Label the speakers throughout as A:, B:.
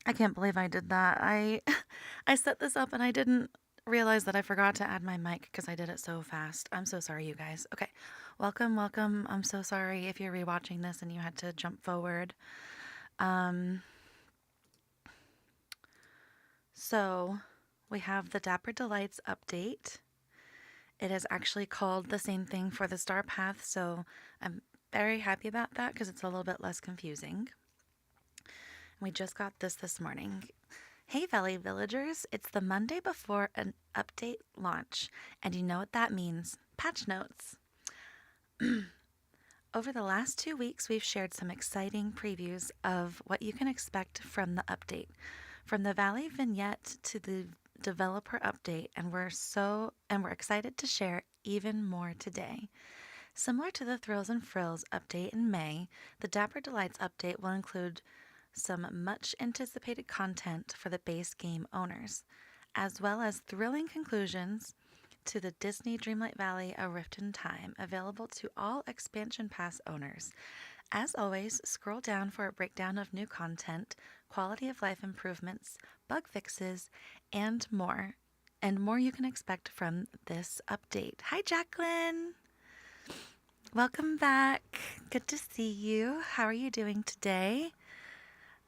A: I can't believe I did that. I set this up and I didn't realize that I forgot to add my mic because I did it so fast. I'm so sorry, you guys. Okay. Welcome, welcome. I'm so sorry if you're rewatching this and you had to jump forward. Um so we have the Dapper Delights update. It is actually called the same thing for the Star Path, so I'm very happy about that because it's a little bit less confusing. We just got this morning. Hey, Valley Villagers, it's the Monday before an update launch, and you know what that means patch notes. Over the last 2 weeks, we've shared some exciting previews of what you can expect from the update. From the Valley vignette to the developer update, and we're excited to share even more today. Similar to the Thrills and Frills update in May, the Dapper Delights update will include some much anticipated content for the base game owners, as well as thrilling conclusions to the Disney Dreamlight Valley A Rift in Time, available to all expansion pass owners. As always, scroll down for a breakdown of new content, quality of life improvements, bug fixes, and more. And more you can expect from this update. Hi, Jacqueline! Welcome back. Good to see you. How are you doing today?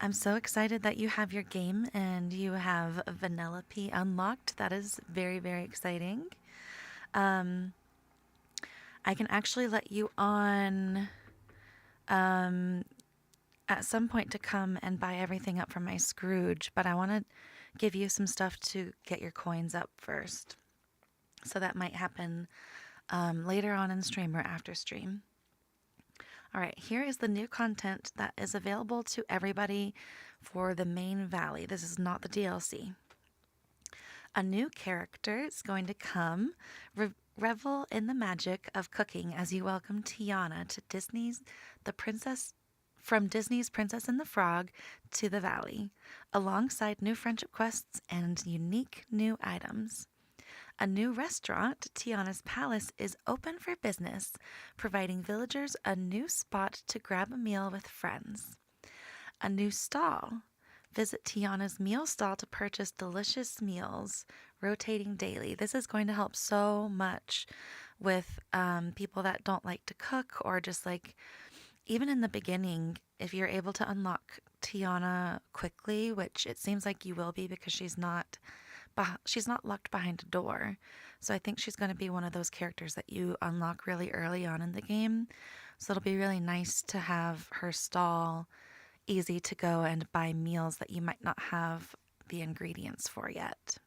A: I'm so excited that you have your game and you have Vanellope unlocked. That is very, very exciting. Um, I can actually let you on um, at some point to come and buy everything up from my Scrooge, but I want to give you some stuff to get your coins up first. So that might happen later on in stream or after stream. All right, here is the new content that is available to everybody for the main valley. This is not the DLC. A new character is going to come. Revel in the magic of cooking as you welcome Tiana to Disney's The Princess from Disney's Princess and the Frog to the Valley, alongside new friendship quests and unique new items. A new restaurant, Tiana's Palace, is open for business, providing villagers a new spot to grab a meal with friends. A new stall. Visit Tiana's meal stall to purchase delicious meals, rotating daily. This is going to help so much with people that don't like to cook, or just like, even in the beginning, if you're able to unlock Tiana quickly, which it seems like you will be because she's not locked behind a door. So I think she's going to be one of those characters that you unlock really early on in the game. So it'll be really nice to have her stall easy to go and buy meals that you might not have the ingredients for yet.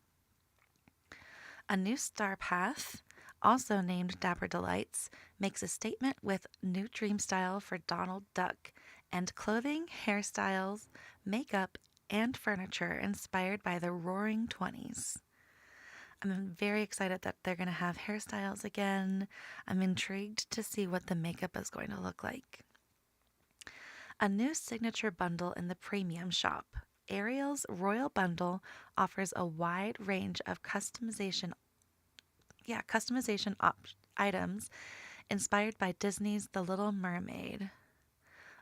A: A new star path, also named Dapper Delights, makes a statement with new dream style for Donald Duck and clothing, hairstyles, makeup, and furniture inspired by the Roaring Twenties. I'm very excited that they're going to have hairstyles again. I'm intrigued to see what the makeup is going to look like. A new signature bundle in the premium shop. Ariel's Royal Bundle offers a wide range of customization items inspired by Disney's The Little Mermaid.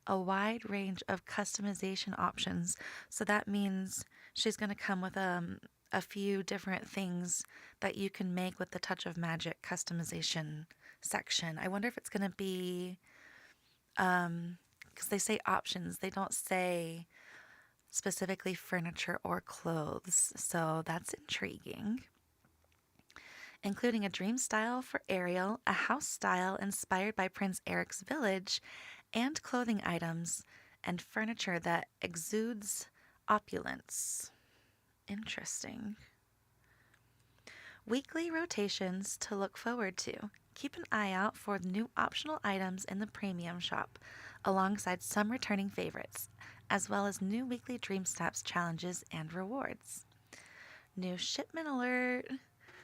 A: A wide range of customization options. So that means she's going to come with a few different things that you can make with the Touch of Magic customization section. I wonder if it's going to be, because they say options, they don't say specifically furniture or clothes. So that's intriguing. Including a dream style for Ariel, a house style inspired by Prince Eric's village, and clothing items and furniture that exudes opulence. Interesting. Weekly rotations to look forward to. Keep an eye out for new optional items in the premium shop, alongside some returning favorites, as well as new weekly Dream Snaps challenges and rewards. New shipment alert!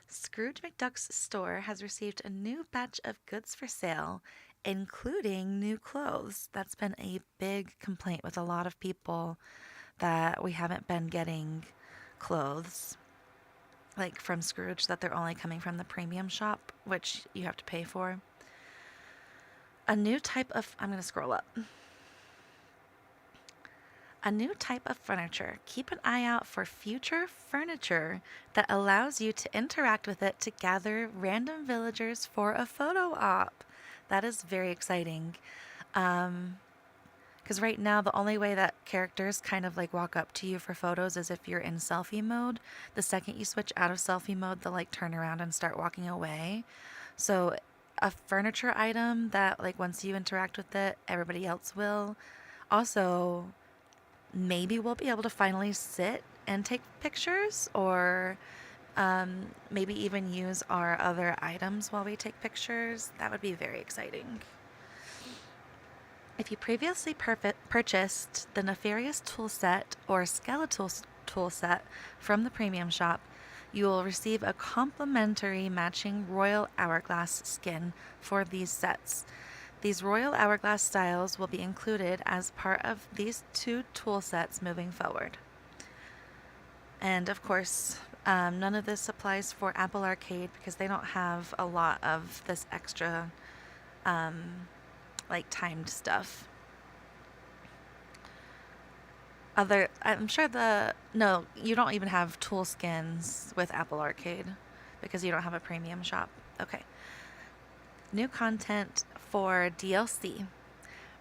A: Scrooge McDuck's store has received a new batch of goods for sale, including new clothes. That's been a big complaint with a lot of people, that we haven't been getting clothes like from Scrooge, that they're only coming from the premium shop, which you have to pay for. A new type of, I'm going to scroll up. A new type of furniture. Keep an eye out for future furniture that allows you to interact with it to gather random villagers for a photo op. That is very exciting. Because right now, the only way that characters kind of like walk up to you for photos is if you're in selfie mode. The second you switch out of selfie mode, they'll like turn around and start walking away. So, a furniture item that, like, once you interact with it, everybody else will. Also, maybe we'll be able to finally sit and take pictures, or maybe even use our other items while we take pictures. That would be very exciting. If you previously purchased the Nefarious Toolset or Skeletal Toolset from the premium shop, you will receive a complimentary matching Royal Hourglass skin for these sets. These Royal Hourglass styles will be included as part of these two tool sets moving forward. And of course, none of this applies for Apple Arcade because they don't have a lot of this extra like timed stuff. I'm sure no, you don't even have tool skins with Apple Arcade because you don't have a premium shop. Okay. New content for DLC.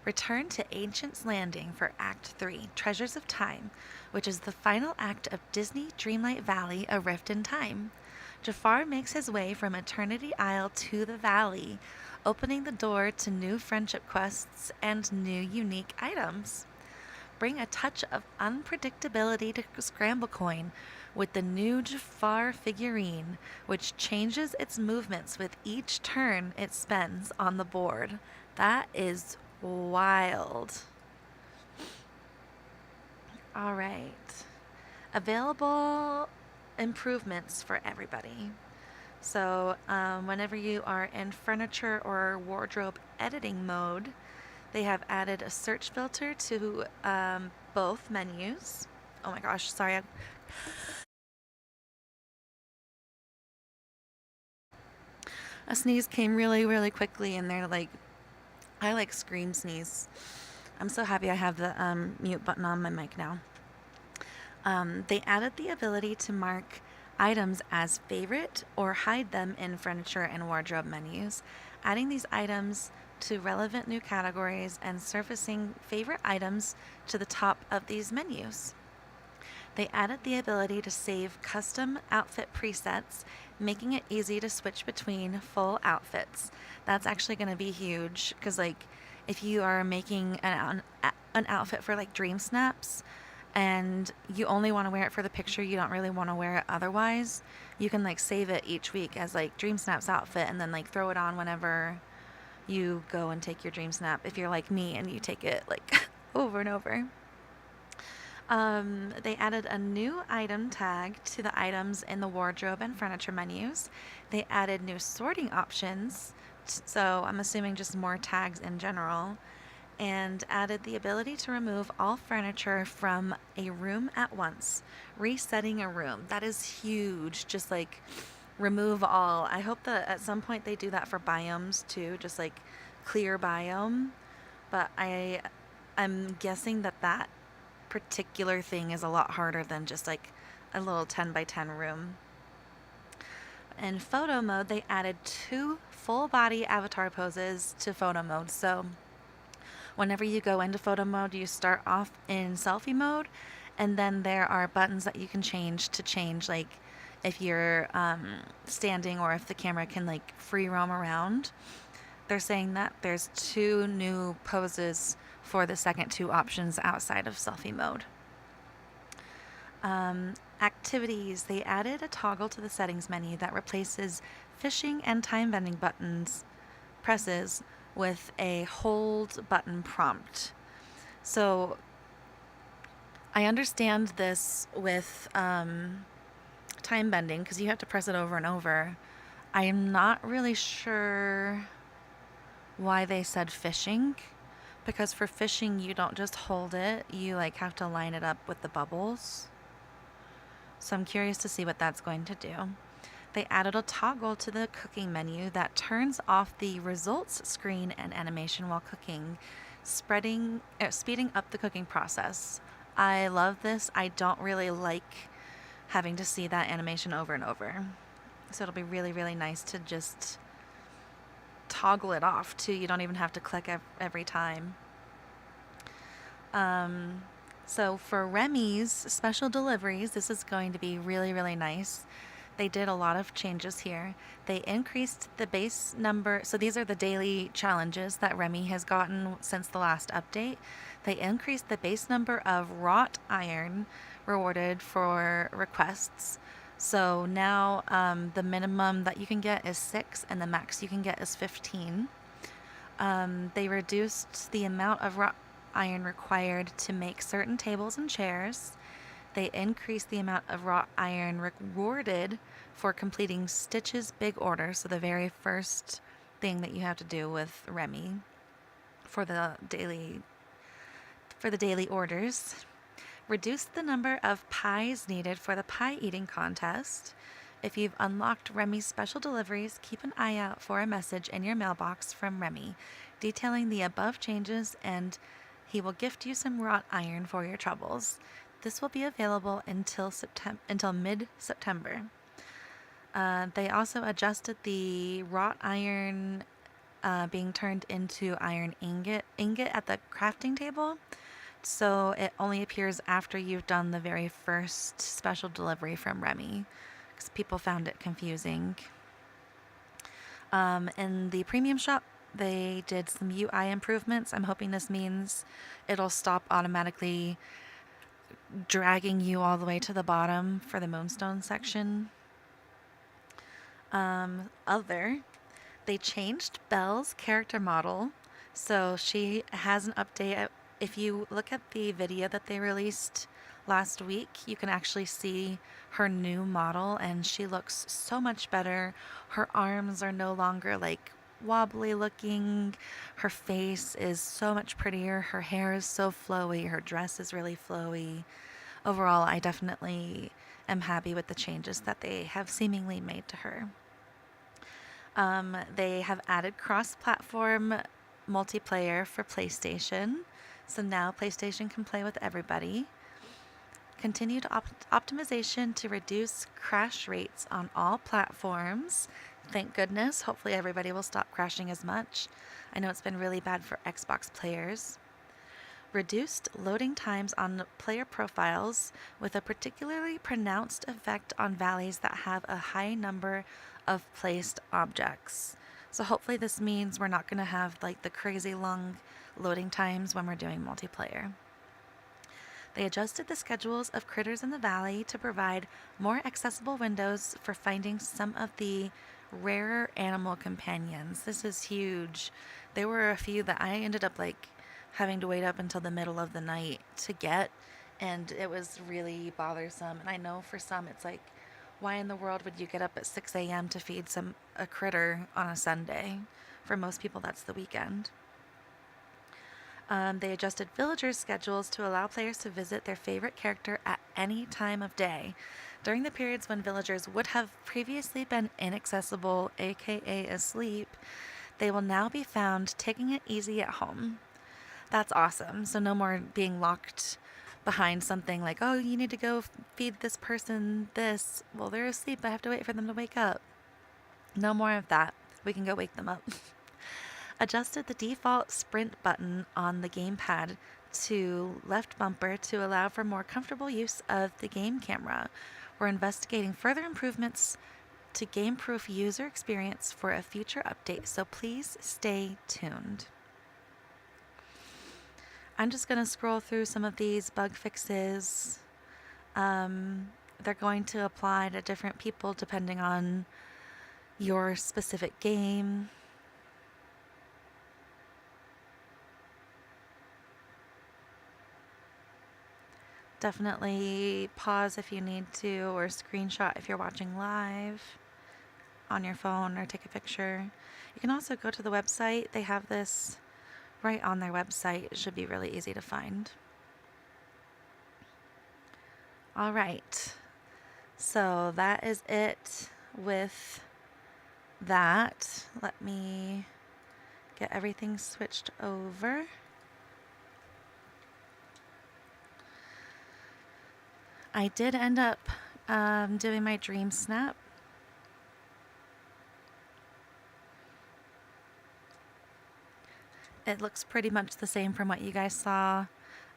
A: Return to Ancient's Landing for Act 3, Treasures of Time, which is the final act of Disney Dreamlight Valley, A Rift in Time. Jafar makes his way from Eternity Isle to the valley, opening the door to new friendship quests and new unique items. Bring a touch of unpredictability to Scramble Coin with the new Jafar figurine, which changes its movements with each turn it spends on the board. That is wild. All right. Available improvements for everybody. So, whenever you are in furniture or wardrobe editing mode, they have added a search filter to both menus. Oh my gosh, sorry. A sneeze came really, really quickly, and they're like, I like scream sneeze. I'm so happy I have the mute button on my mic now. They added the ability to mark items as favorite or hide them in furniture and wardrobe menus, adding these items to relevant new categories and surfacing favorite items to the top of these menus. They added the ability to save custom outfit presets, making it easy to switch between full outfits. That's actually going to be huge because, like, if you are making an outfit for like Dream Snaps and you only want to wear it for the picture, you don't really want to wear it otherwise, you can like save it each week as like Dream Snaps outfit and then like throw it on whenever you go and take your Dream Snap, if you're like me and you take it like over and over. They added a new item tag to the items in the wardrobe and furniture menus. They added new sorting options, so I'm assuming just more tags in general, and added the ability to remove all furniture from a room at once, resetting a room. That is huge. Just like remove all. I hope that at some point they do that for biomes too, just like clear biome. But I'm guessing that particular thing is a lot harder than just like a little 10 by 10 room. In photo mode, they added 2 full body avatar poses to photo mode. So whenever you go into photo mode, you start off in selfie mode, and then there are buttons that you can change to change, like if you're standing or if the camera can like free roam around. They're saying that there's 2 new poses for the second 2 options outside of selfie mode. Activities. They added a toggle to the settings menu that replaces fishing and time bending presses with a hold button prompt. So I understand this with time bending because you have to press it over and over. I am not really sure why they said fishing, because for fishing you don't just hold it, you like have to line it up with the bubbles. So I'm curious to see what that's going to do. They added a toggle to the cooking menu that turns off the results screen and animation while cooking, speeding up the cooking process. I love this. I don't really like having to see that animation over and over. So it'll be really, really nice to just toggle it off too. You don't even have to click every time. So for Remy's special deliveries, this is going to be really, really nice. They did a lot of changes here. They increased the base number. So these are the daily challenges that Remy has gotten since the last update. They increased the base number of wrought iron rewarded for requests. So now the minimum that you can get is 6 and the max you can get is 15. They reduced the amount of wrought iron required to make certain tables and chairs. They increased the amount of wrought iron rewarded for completing Stitch's big order. So the very first thing that you have to do with Remy for the daily orders. Reduced the number of pies needed for the pie eating contest. If you've unlocked Remy's special deliveries, keep an eye out for a message in your mailbox from Remy detailing the above changes, and he will gift you some wrought iron for your troubles. This will be available until mid-September. They also adjusted the wrought iron being turned into iron ingot at the crafting table. So it only appears after you've done the very first special delivery from Remy, because people found it confusing. In the premium shop, they did some UI improvements. I'm hoping this means it'll stop automatically dragging you all the way to the bottom for the Moonstone section. They changed Belle's character model, so she has an update. If you look at the video that they released last week, you can actually see her new model, and she looks so much better. Her arms are no longer like wobbly looking. Her face is so much prettier. Her hair is so flowy. Her dress is really flowy. Overall, I definitely am happy with the changes that they have seemingly made to her. They have added cross-platform multiplayer for PlayStation. So now PlayStation can play with everybody. Continued optimization to reduce crash rates on all platforms. Thank goodness. Hopefully everybody will stop crashing as much. I know it's been really bad for Xbox players. Reduced loading times on player profiles with a particularly pronounced effect on valleys that have a high number of placed objects. So hopefully this means we're not going to have like the crazy long loading times when we're doing multiplayer. They adjusted the schedules of critters in the valley to provide more accessible windows for finding some of the rarer animal companions. This is huge. There were a few that I ended up like having to wait up until the middle of the night to get, and it was really bothersome. And I know for some it's like, why in the world would you get up at 6 a.m. to feed a critter on a Sunday? For most people, that's the weekend. They adjusted villagers' schedules to allow players to visit their favorite character at any time of day. During the periods when villagers would have previously been inaccessible, aka asleep, they will now be found taking it easy at home. That's awesome. So no more being locked behind something like, oh, you need to go feed this person this. Well, they're asleep. I have to wait for them to wake up. No more of that. We can go wake them up. Adjusted the default sprint button on the gamepad to left bumper to allow for more comfortable use of the game camera. We're investigating further improvements to game-proof user experience for a future update, so please stay tuned. I'm just going to scroll through some of these bug fixes. They're going to apply to different people depending on your specific game. Definitely pause if you need to, or screenshot if you're watching live on your phone, or take a picture. You can also go to the website. They have this right on their website. It should be really easy to find. All right. So that is it with that. Let me get everything switched over. I did end up doing my dream snap. It looks pretty much the same from what you guys saw.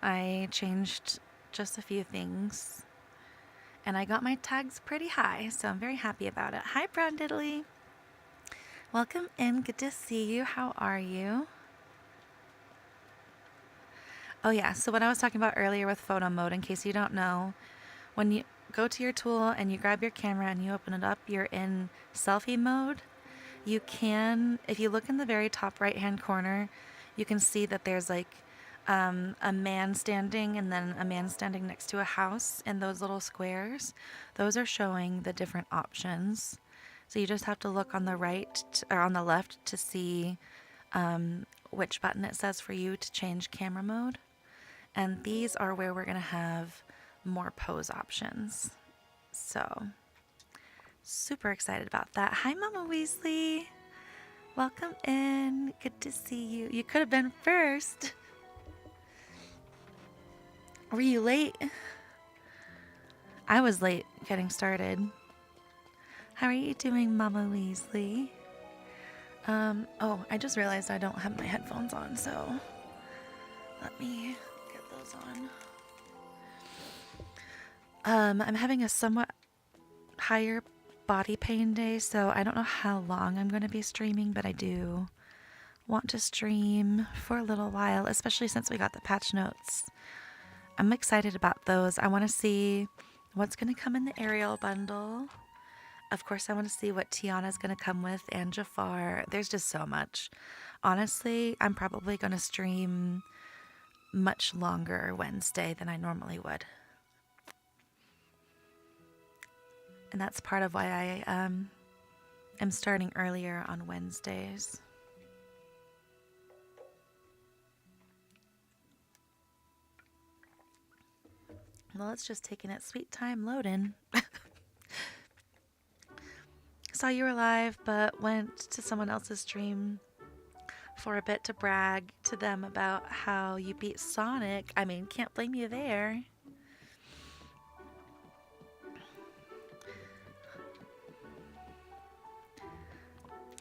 A: I changed just a few things. And I got my tags pretty high, so I'm very happy about it. Hi, Brown Diddley. Welcome in. Good to see you. How are you? Oh, yeah. So, what I was talking about earlier with photo mode, in case you don't know, when you go to your tool and you grab your camera and you open it up, you're in selfie mode. You can, if you look in the very top right hand corner, you can see that there's like a man standing and then a man standing next to a house in those little squares. Those are showing the different options. So you just have to look on the right or on the left to see which button it says for you to change camera mode. And these are where we're going to have more pose options. So, super excited about that. Hi, Mama Weasley. Welcome in. Good to see you. You could have been first. Were you late? I was late getting started. How are you doing, Mama Weasley? Oh, I just realized I don't have my headphones on, so let me get those on. I'm having a somewhat higher body pain day, so I don't know how long I'm going to be streaming, but I do want to stream for a little while, especially since we got the patch notes. I'm excited about those. I want to see what's going to come in the Ariel bundle. Of course, I want to see what Tiana's going to come with and Jafar. There's just so much. Honestly, I'm probably going to stream much longer Wednesday than I normally would. And that's part of why I am starting earlier on Wednesdays. Well, it's just taking its sweet time loading. Saw you were live, but went to someone else's stream for a bit to brag to them about how you beat Sonic. I mean, can't blame you there.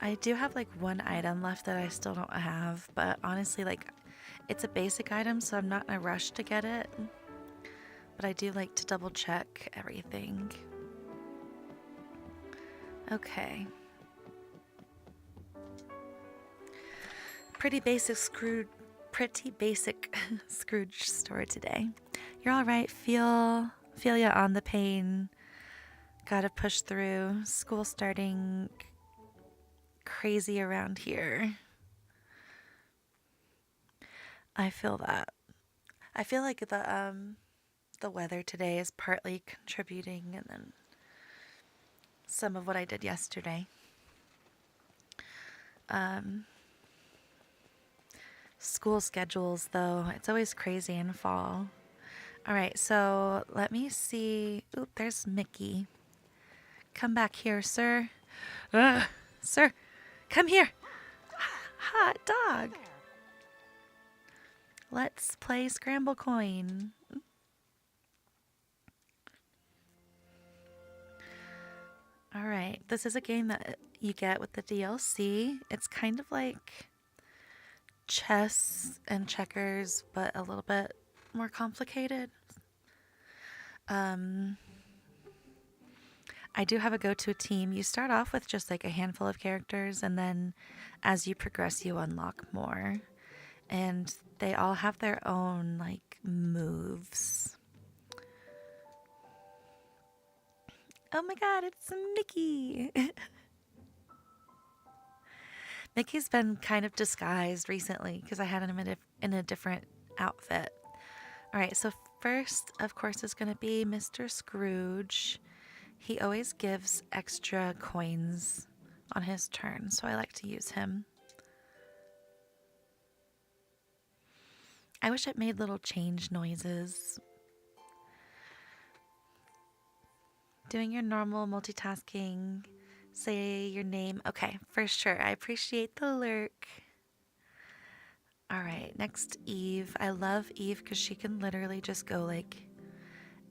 A: I do have like one item left that I still don't have, but honestly, like, it's a basic item, so I'm not in a rush to get it. But I do like to double check everything. Okay. Pretty basic Scrooge story today. You're all right. Feel ya on the pain. Gotta push through. School starting crazy around here. I feel that. I feel like the weather today is partly contributing, and then some of what I did yesterday. School schedules, though, it's always crazy in fall. All right, so let me see. Oop, there's Mickey. Come back here, sir. Sir, come here. Hot dog. Let's play Scramble Coin. All right, this is a game that you get with the DLC. It's kind of like chess and checkers, but a little bit more complicated. I do have a go-to team. You start off with just like a handful of characters, and then as you progress, you unlock more. And they all have their own like moves. Oh my god, it's Mickey! Mickey's been kind of disguised recently because I had him in a different outfit. Alright, so first, of course, is going to be Mr. Scrooge. He always gives extra coins on his turn, so I like to use him. I wish it made little change noises. Doing your normal multitasking. Say your name. Okay, for sure. I appreciate the lurk. All right, next Eve. I love Eve because she can literally just go like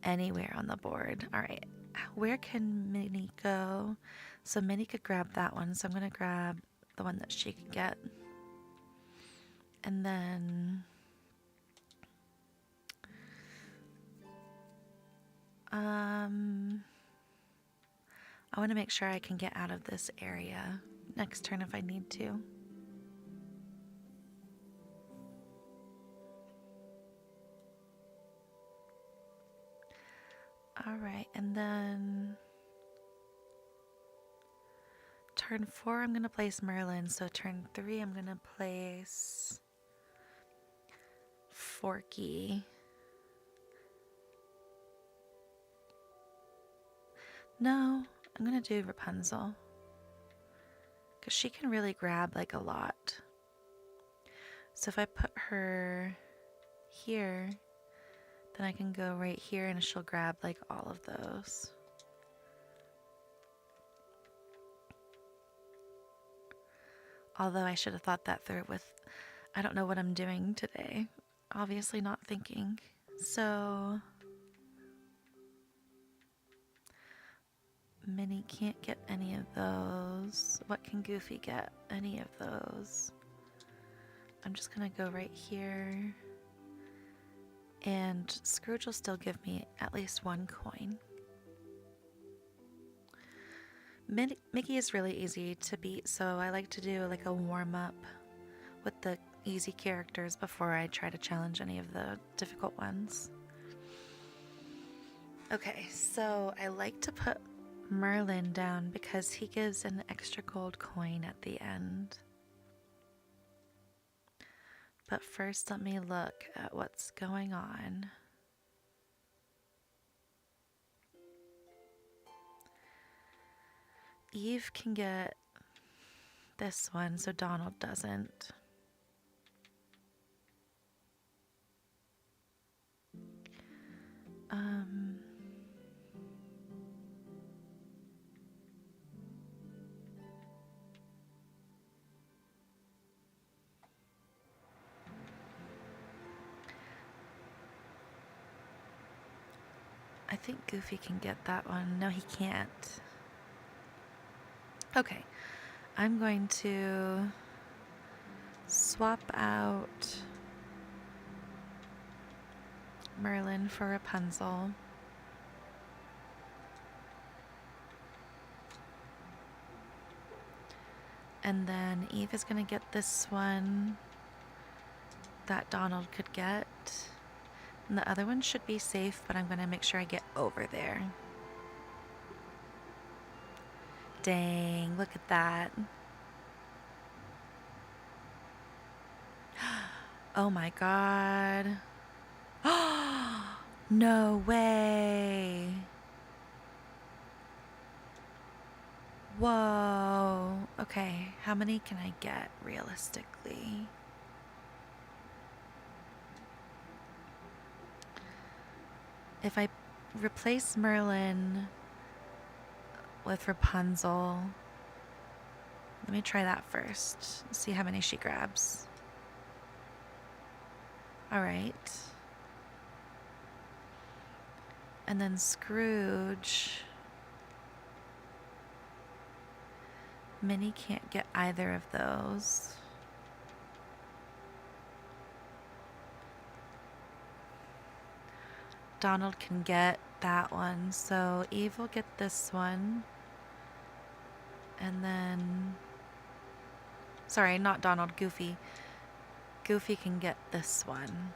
A: anywhere on the board. All right, where can Minnie go? So Minnie could grab that one, so I'm gonna grab the one that she could get. And then I want to make sure I can get out of this area next turn if I need to. All right, and then turn 4 I'm going to place Merlin, so turn 3 I'm going to place Forky. No, I'm going to do Rapunzel, because she can really grab like a lot. So if I put her here, then I can go right here and she'll grab like all of those. Although I should have thought that through with, I don't know what I'm doing today. Obviously not thinking. So Minnie can't get any of those. What can Goofy get? Any of those. I'm just gonna go right here. And Scrooge will still give me at least 1 coin. Mickey is really easy to beat, so I like to do like a warm-up with the easy characters before I try to challenge any of the difficult ones. Okay, so I like to put Merlin down because he gives an extra gold coin at the end. But first, let me look at what's going on. Eve can get this one, so Donald doesn't. I think Goofy can get that one. No, he can't. Okay, I'm going to swap out Merlin for Rapunzel. And then Eve is going to get this one that Donald could get. And the other one should be safe, but I'm going to make sure I get over there. Dang, look at that. Oh my god. No way. Whoa. Okay, how many can I get realistically? If I replace Merlin with Rapunzel, let me try that first. See how many she grabs. All right. And then Scrooge. Minnie can't get either of those. Donald can get that one, so Eve will get this one. And then, sorry, not Donald, Goofy. Goofy can get this one.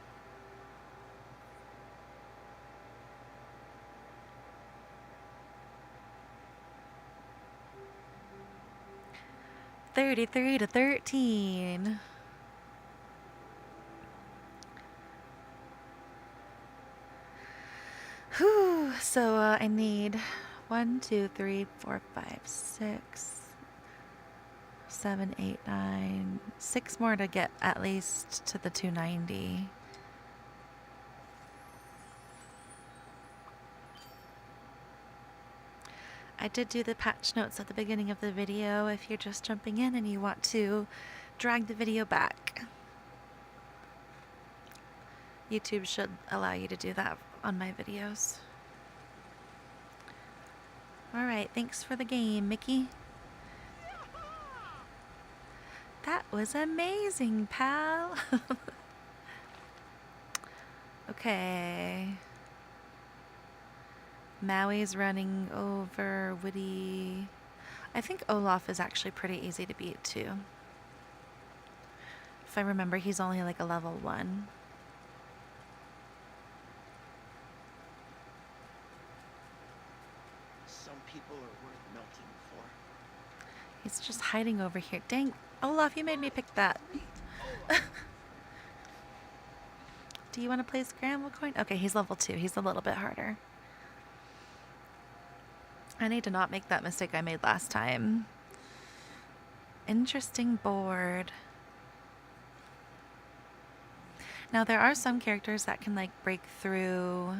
A: $33 to $13. Whew. So I need 1, 2, 3, 4, 5, 6, 7, 8, 9, 6 more to get at least to the 290. I did do the patch notes at the beginning of the video if you're just jumping in and you want to drag the video back. YouTube should allow you to do that on my videos. Dreamlight. Thanks for the game, Mickey. That was amazing, pal. Okay. Maui's running over Woody. I think Olaf is actually pretty easy to beat, too. If I remember, he's only like a level 1.
B: Some people are worth melting for.
A: He's just hiding over here. Dang, Olaf, you made me pick that. Do you want to play Scramble Coin? Okay, he's level 2. He's a little bit harder. I need to not make that mistake I made last time. Interesting board. Now, there are some characters that can, like, break through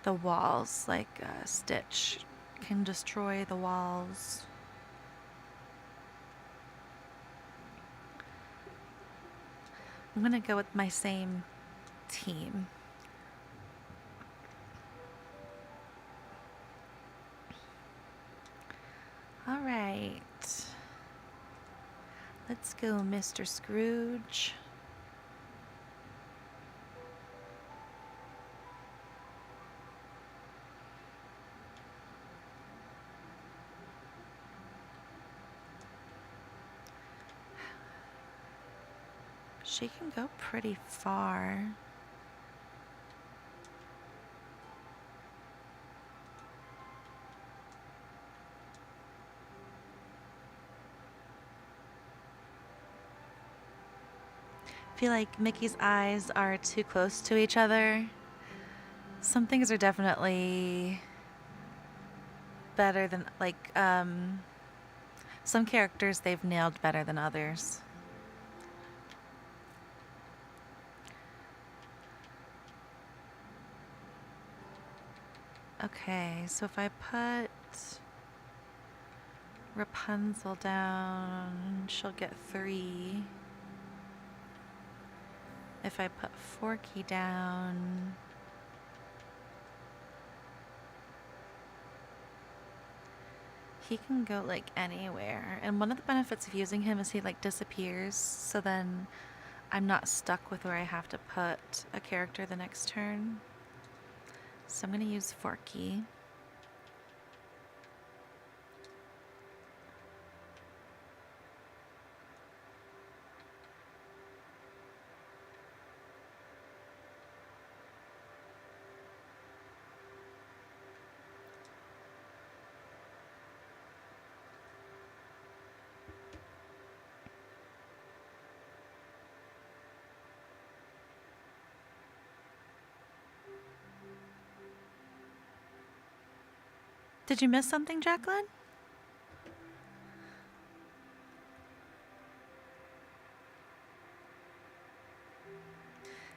A: the walls. Like, Stitch can destroy the walls. I'm going to go with my same team. All right. Let's go, Mr. Scrooge. She can go pretty far. I feel like Mickey's eyes are too close to each other. Some things are definitely better than, like, some characters they've nailed better than others. Okay, so if I put Rapunzel down, she'll get 3. If I put Forky down, he can go like anywhere. And one of the benefits of using him is he like disappears, so then I'm not stuck with where I have to put a character the next turn. So I'm going to use Forky. Did you miss something, Jacqueline?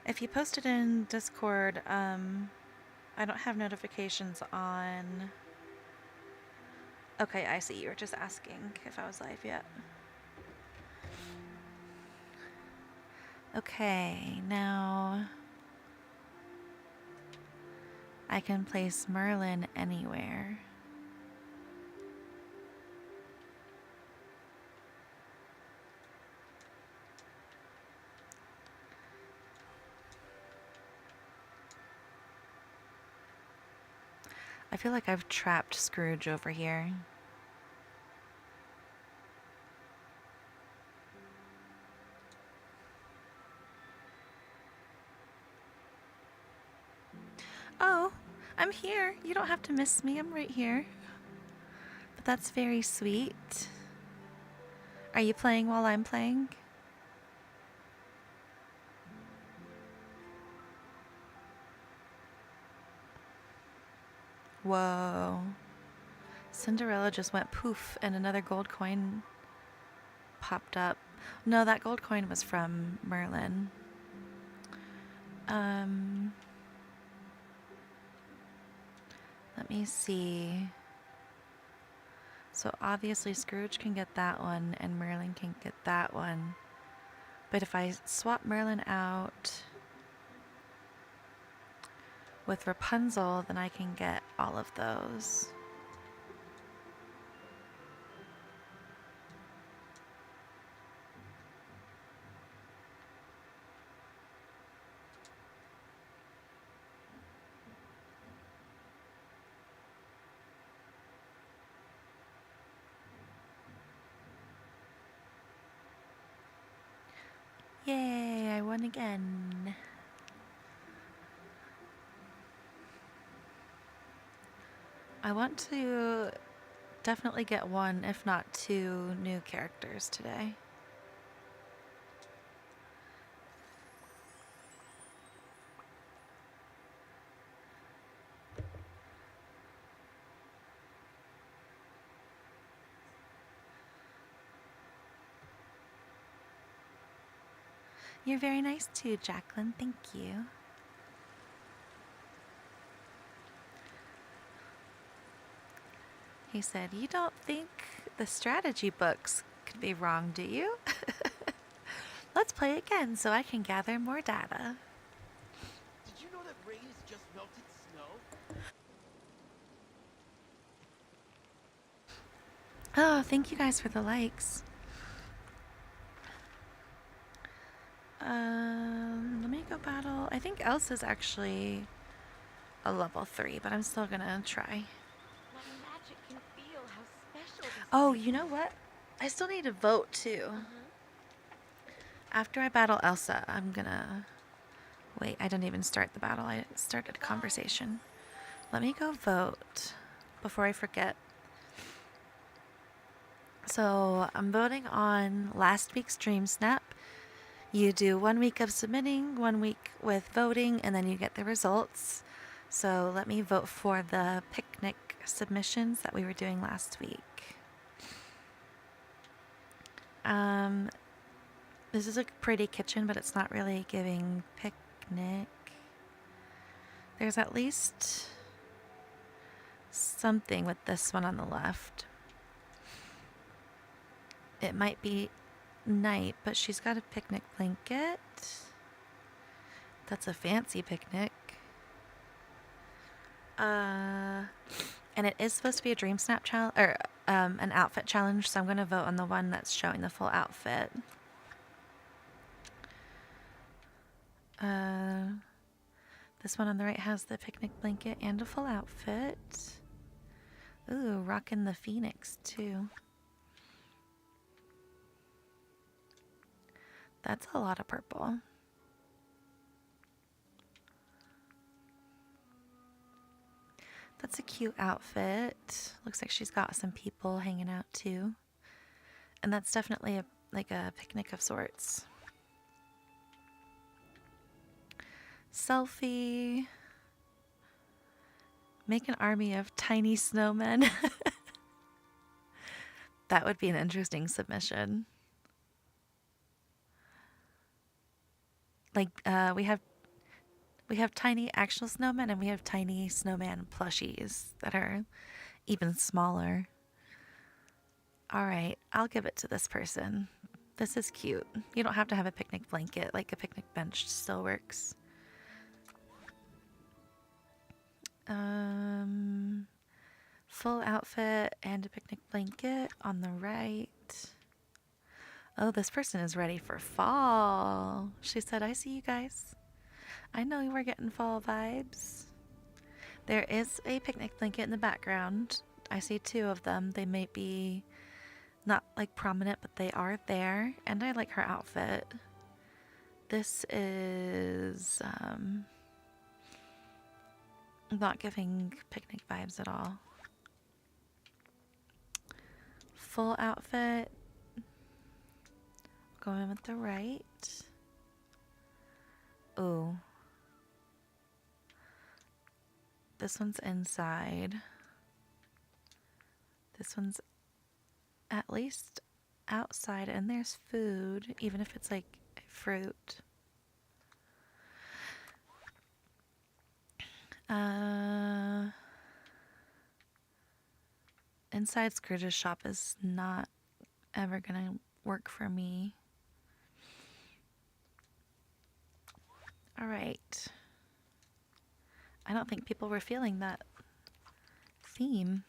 A: If you post it in Discord, I don't have notifications on. Okay, I see. You were just asking if I was live yet. Okay, now I can place Merlin anywhere. I feel like I've trapped Scrooge over here. Oh, I'm here. You don't have to miss me. I'm right here. But that's very sweet. Are you playing while I'm playing? Whoa. Cinderella just went poof and another gold coin popped up. No, that gold coin was from Merlin. Let me see. So obviously Scrooge can get that one and Merlin can get that one. But if I swap Merlin out with Rapunzel, then I can get all of those. Yay, I won again. I want to definitely get one, if not two, new characters today. You're very nice too, Jacqueline. Thank you. He said, "You don't think the strategy books could be wrong, do you?" Let's play again so I can gather more data.
B: Did you know that rain is just melted snow?
A: Oh, thank you guys for the likes. Let me go battle. I think Elsa's actually a level 3, but I'm still gonna try.
C: My magic can feel how special this
A: Oh,
C: place
A: you know
C: is.
A: what? I still need to vote too.
C: Uh-huh.
A: After I battle Elsa, I'm gonna... Wait, I didn't even start the battle. I started a conversation. Let me go vote before I forget. So I'm voting on last week's Dream Snap. You do 1 week of submitting, 1 week with voting, and then you get the results. So let me vote for the picnic submissions that we were doing last week. This is a pretty kitchen, but it's not really giving picnic. There's at least something with this one on the left. It might be night, but she's got a picnic blanket. That's a fancy picnic. And it is supposed to be a dream snap challenge or an outfit challenge, so I'm going to vote on the one that's showing the full outfit. This one on the right has the picnic blanket and a full outfit. Ooh, rocking the phoenix too. That's a lot of purple. That's a cute outfit. Looks like she's got some people hanging out too. And that's definitely like a picnic of sorts. Selfie. Make an army of tiny snowmen. That would be an interesting submission. Like we have tiny actual snowmen and we have tiny snowman plushies that are even smaller. All right, I'll give it to this person. This is cute. You don't have to have a picnic blanket, like a picnic bench still works. Full outfit and a picnic blanket on the right. Oh, this person is ready for fall. She said, "I see you guys. I know you were getting fall vibes." There is a picnic blanket in the background. I see 2 of them. They may be not like prominent, but they are there. And I like her outfit. This is not giving picnic vibes at all. Full outfit. Going with the right. Ooh. This one's inside. This one's at least outside, and there's food, even if it's like fruit. Inside Scrooge's shop is not ever gonna work for me. All right. I don't think people were feeling that theme.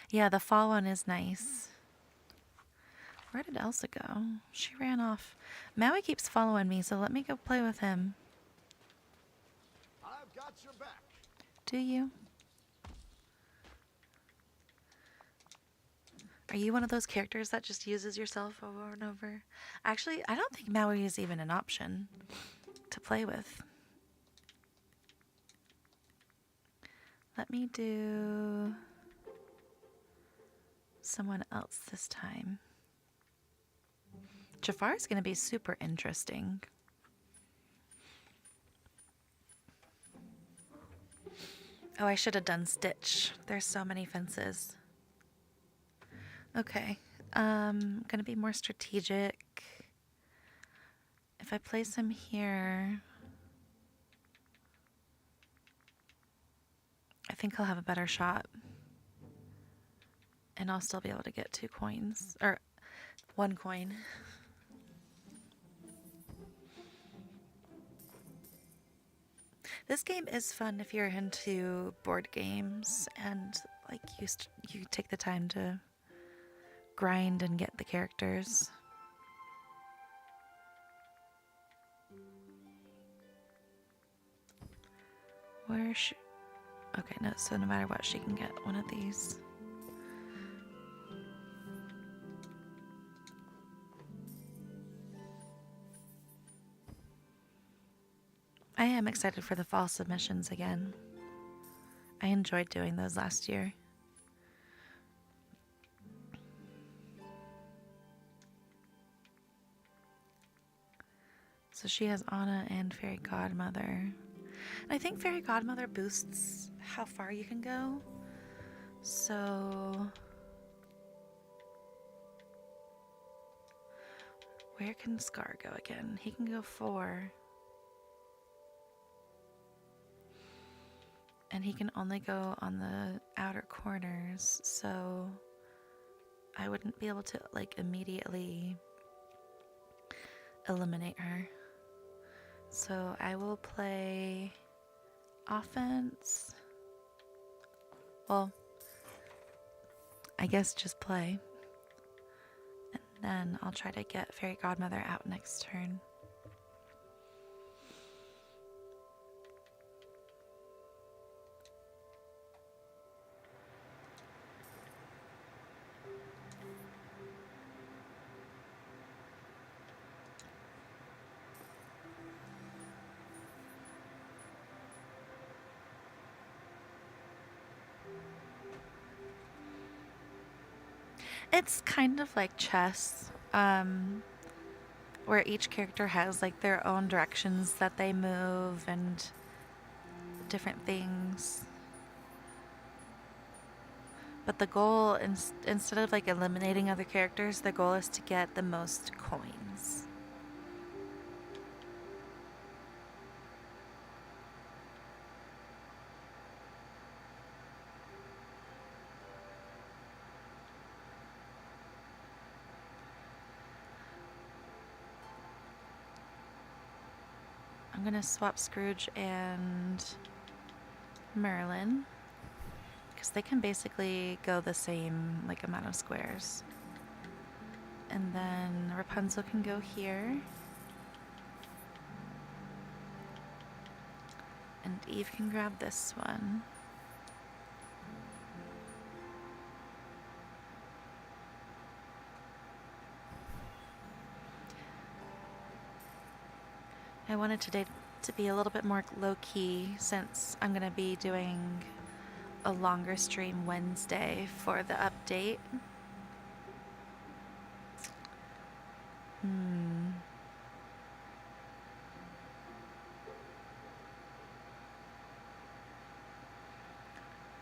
A: Yeah, the fall one is nice. Where did Elsa go? She ran off. Maui keeps following me, so let me go play with him.
D: I've got your back.
A: Do you? Are you one of those characters that just uses yourself over and over? Actually, I don't think Maui is even an option to play with. Let me do someone else this time. Jafar is going to be super interesting. Oh, I should have done Stitch. There's so many fences. Okay. Gonna be more strategic. If I place him here, I think I'll have a better shot. And I'll still be able to get 2 coins. Or 1 coin. This game is fun if you're into board games and like you take the time to grind and get the characters. Where she... Okay, no, so no matter what, she can get one of these. I am excited for the fall submissions again. I enjoyed doing those last year. So she has Anna and Fairy Godmother. I think Fairy Godmother boosts how far you can go. So where can Scar go again? He can go 4. And he can only go on the outer corners, so I wouldn't be able to like immediately eliminate her. So I will play offense. Well, I guess just play. And then I'll try to get Fairy Godmother out next turn. It's kind of like chess, where each character has like their own directions that they move and different things. But the goal, instead of like eliminating other characters, the goal is to get the most coins. I'm gonna swap Scrooge and Merlin, because they can basically go the same like amount of squares. And then Rapunzel can go here. And Eve can grab this one. I wanted today to be a little bit more low-key since I'm going to be doing a longer stream Wednesday for the update.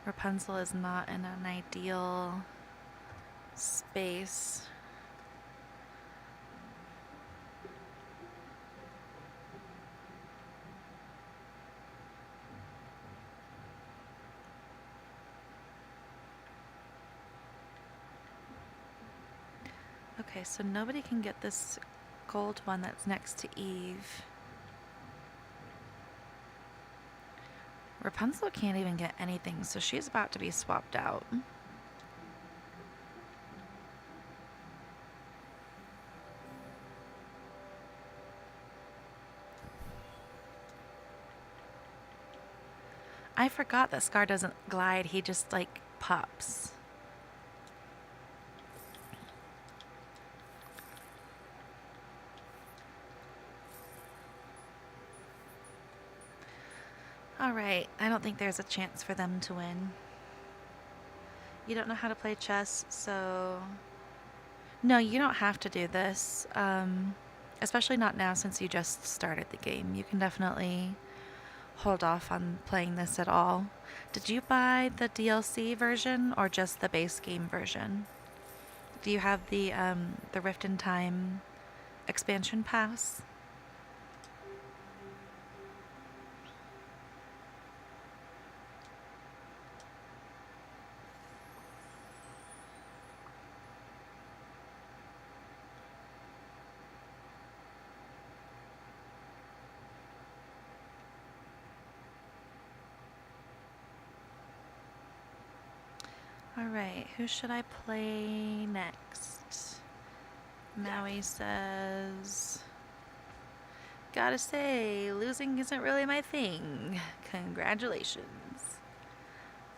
A: Rapunzel is not in an ideal space. Okay, so nobody can get this gold one that's next to Eve. Rapunzel can't even get anything, so she's about to be swapped out. I forgot that Scar doesn't glide, he just like pops. Alright, I don't think there's a chance for them to win. You don't know how to play chess, so... No, you don't have to do this. Especially not now since you just started the game. You can definitely hold off on playing this at all. Did you buy the DLC version or just the base game version? Do you have the Rift in Time expansion pass? Alright, who should I play next? Maui says... Gotta say, losing isn't really my thing. Congratulations.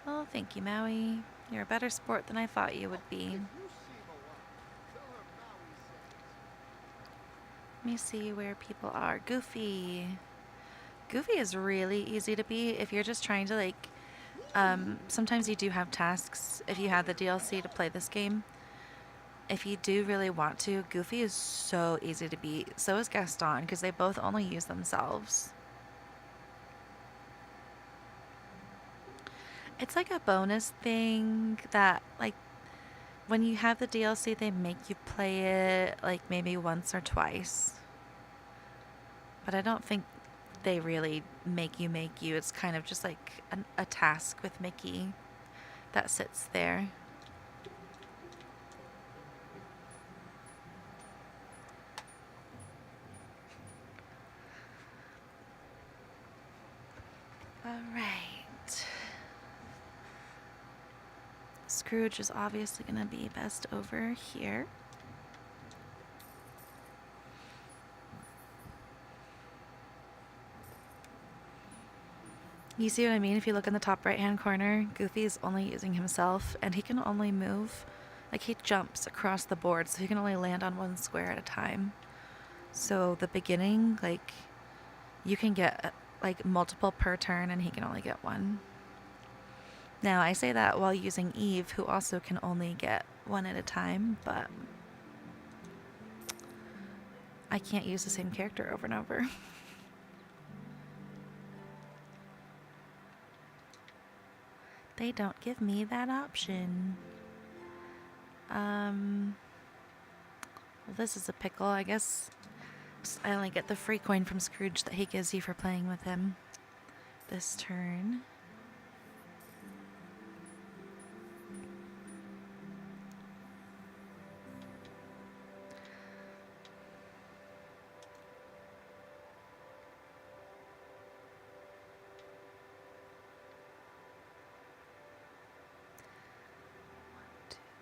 A: Oh, thank you, Maui. You're a better sport than I thought you would be. Let me see where people are. Goofy. Goofy is really easy to beat if you're just trying to, like... sometimes you do have tasks if you have the DLC to play this game. If you do really want to, Goofy is so easy to beat. So is Gaston, because they both only use themselves. It's like a bonus thing that, like, when you have the DLC, they make you play it, like, maybe once or twice. But I don't think they really make you. It's kind of just like a task with Mickey that sits there. Alright. Scrooge is obviously going to be best over here. You see what I mean? If you look in the top right hand corner, Goofy's only using himself, and he can only move, like he jumps across the board, so he can only land on one square at a time. So the beginning, like, you can get like multiple per turn, and he can only get one. Now, I say that while using Eve, who also can only get one at a time, but I can't use the same character over and over. They don't give me that option. Well, this is a pickle. I guess I only get the free coin from Scrooge that he gives you for playing with him this turn.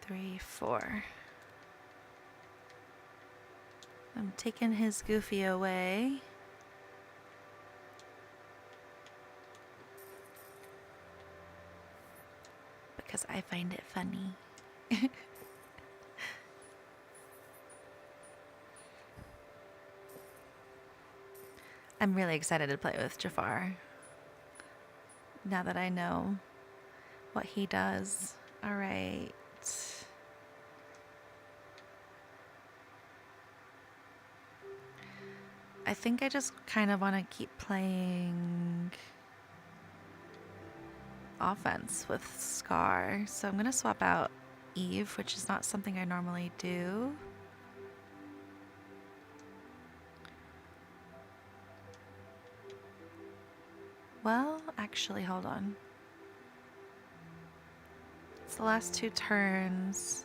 A: Three, four. I'm taking his Goofy away. Because I find it funny. I'm really excited to play with Jafar. Now that I know what he does. Alright. I think I just kind of want to keep playing offense with Scar. So I'm going to swap out Eve, which is not something I normally do. Well, actually, hold on. It's the last two turns.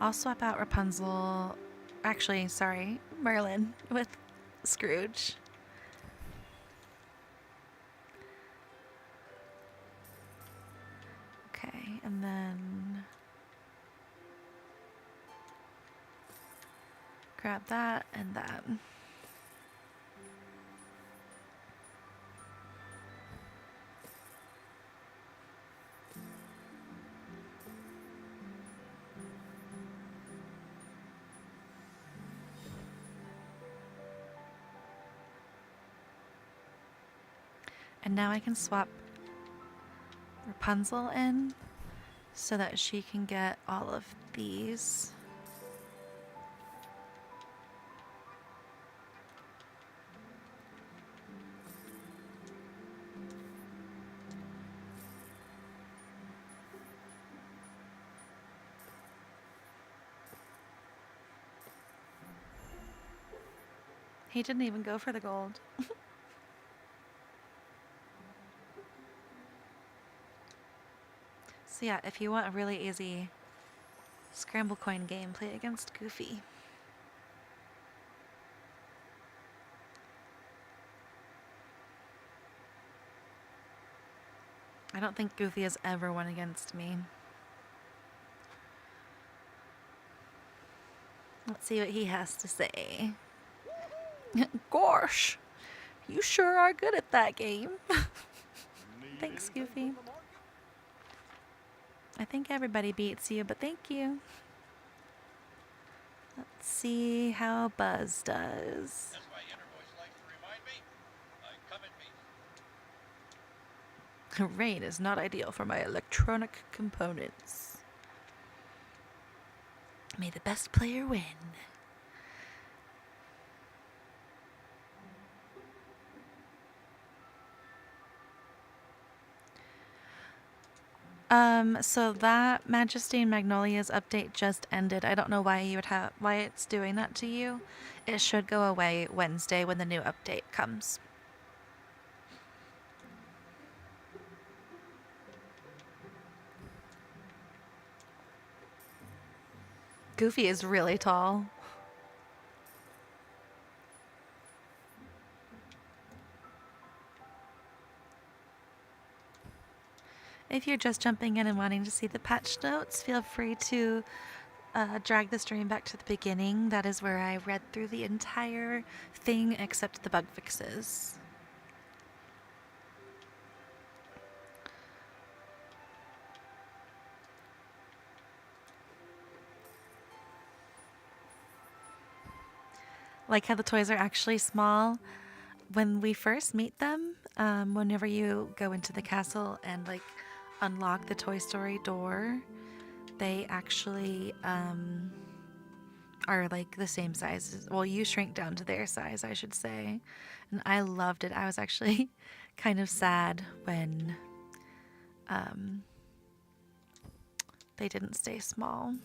A: I'll swap out Rapunzel. Actually, sorry, Merlin with Scrooge. Okay, and then grab that and that. And now I can swap Rapunzel in so that she can get all of these. He didn't even go for the gold. So yeah, if you want a really easy scramble coin game, play against Goofy. I don't think Goofy has ever won against me. Let's see what he has to say. Gosh, you sure are good at that game. Thanks, Goofy. I think everybody beats you, but thank you. Let's see how Buzz does.
D: As my inner voice likes to remind me, I come in peace.
A: Rain is not ideal for my electronic components. May the best player win. So that Majesty and Magnolia's update just ended. I don't know why why it's doing that to you. It should go away Wednesday when the new update comes. Goofy is really tall. If you're just jumping in and wanting to see the patch notes, feel free to drag the stream back to the beginning. That is where I read through the entire thing except the bug fixes. Like how the toys are actually small. When we first meet them, whenever you go into the castle and like unlock the Toy Story door, they actually are like the same size. Well, you shrink down to their size, I should say. And I loved it. I was actually kind of sad when they didn't stay small.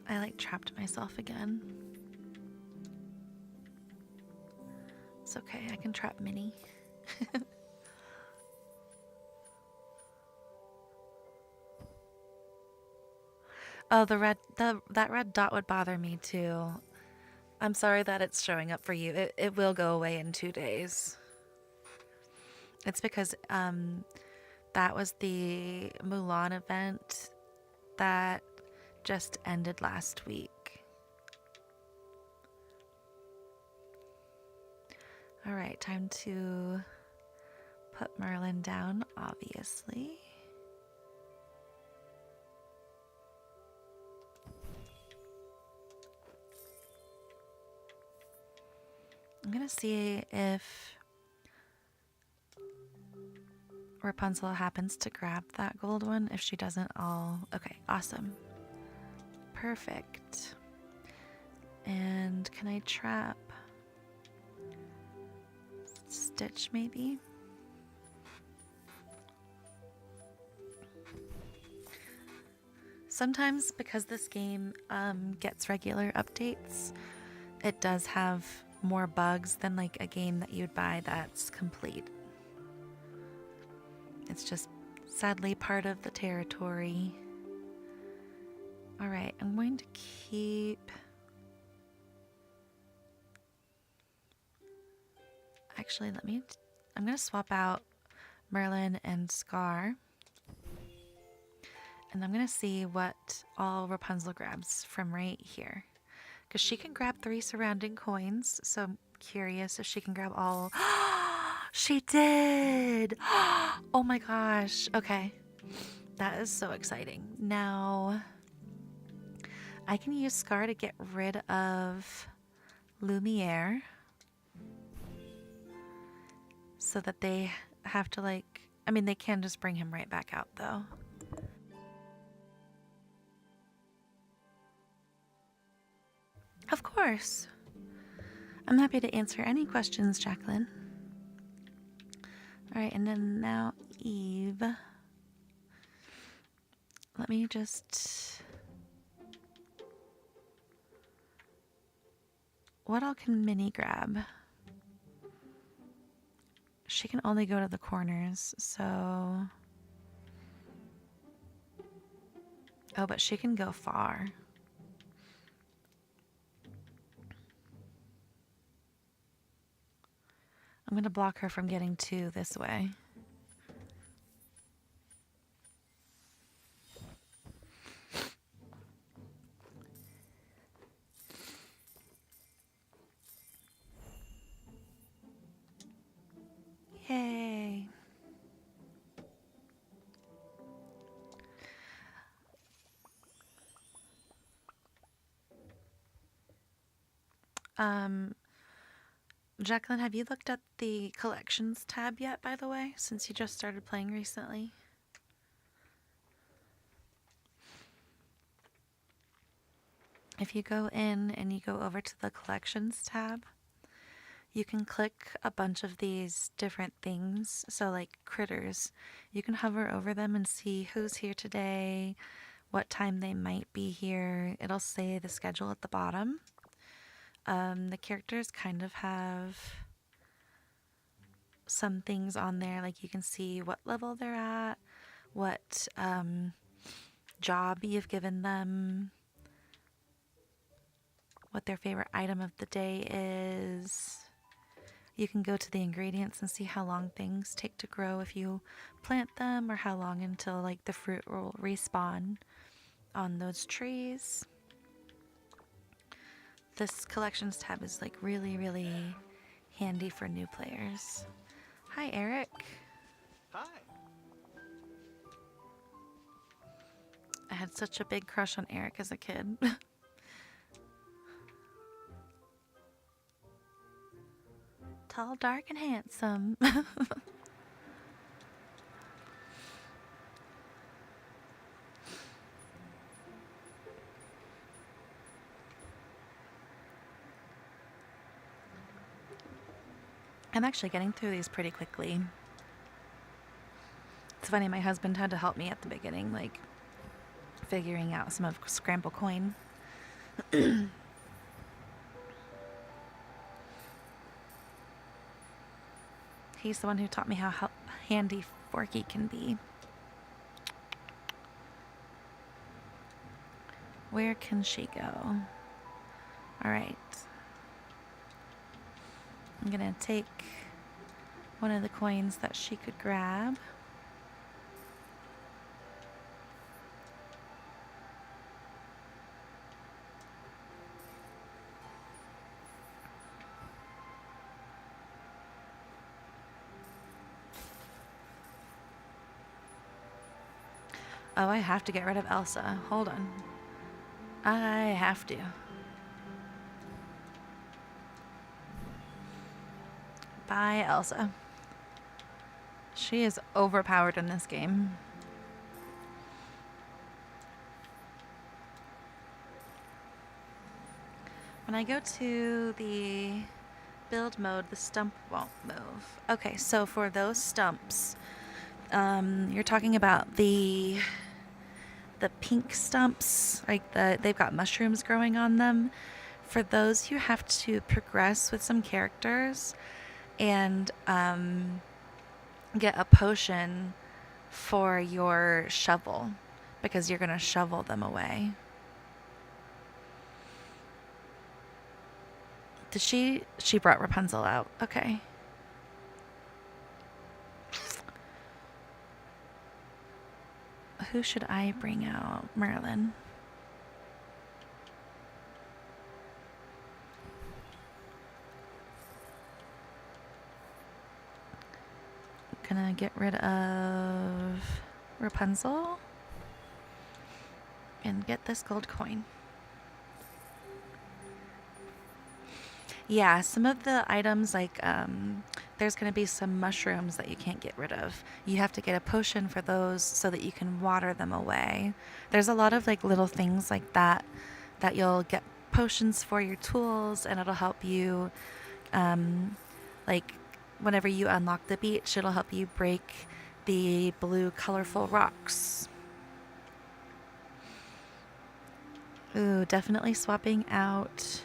A: I like trapped myself again. It's okay, I can trap Minnie. Oh, that red dot would bother me too. I'm sorry that it's showing up for you. It will go away in 2 days. It's because that was the Mulan event that just ended last week. All right, time to put Merlin down, obviously. I'm gonna see if Rapunzel happens to grab that gold one. If she doesn't, okay, awesome. Perfect. And can I trap Stitch maybe? Sometimes because this game gets regular updates, it does have more bugs than like a game that you'd buy that's complete. It's just sadly part of the territory. All right, I'm going to keep... Actually, I'm going to swap out Merlin and Scar. And I'm going to see what all Rapunzel grabs from right here. Because she can grab 3 surrounding coins, so I'm curious if she can grab all... She did! Oh my gosh. Okay. That is so exciting. Now, I can use Scar to get rid of Lumiere so that they have to, like, I mean, they can just bring him right back out though. Of course. I'm happy to answer any questions, Jacqueline. All right, and then now Eve. Let me just... What all can Minnie grab? She can only go to the corners, so... Oh, but she can go far. I'm going to block her from getting to this way. Yay. Jacqueline, have you looked at the collections tab yet, by the way, since you just started playing recently? If you go in and you go over to the collections tab, you can click a bunch of these different things. So like critters, you can hover over them and see who's here today, what time they might be here. It'll say the schedule at the bottom. The characters kind of have some things on there, like you can see what level they're at, what job you've given them, what their favorite item of the day is. You can go to the ingredients and see how long things take to grow if you plant them, or how long until like the fruit will respawn on those trees. This collections tab is like really, really handy for new players. Hi, Eric.
B: Hi.
A: I had such a big crush on Eric as a kid. Tall, dark, and handsome. I'm actually getting through these pretty quickly. It's funny, my husband had to help me at the beginning, like figuring out some of Scramble Coin. He's the one who taught me how handy Forky can be. Where can she go? All right. I'm gonna take one of the coins that she could grab. Oh, I have to get rid of Elsa. Hold on. I have to. Bye, Elsa. She is overpowered in this game. When I go to the build mode, the stump won't move. Okay, so for those stumps, you're talking about the pink stumps, like they've got mushrooms growing on them. For those, you have to progress with some characters and get a potion for your shovel, because you're going to shovel them away. Did she brought Rapunzel out. Okay. Who should I bring out? Merlin. Gonna get rid of Rapunzel and get this gold coin. Yeah, some of the items like there's going to be some mushrooms that you can't get rid of. You have to get a potion for those so that you can water them away. There's a lot of like little things like that that you'll get potions for your tools, and it'll help you like whenever you unlock the beach, it'll help you break the blue colorful rocks. Ooh, definitely swapping out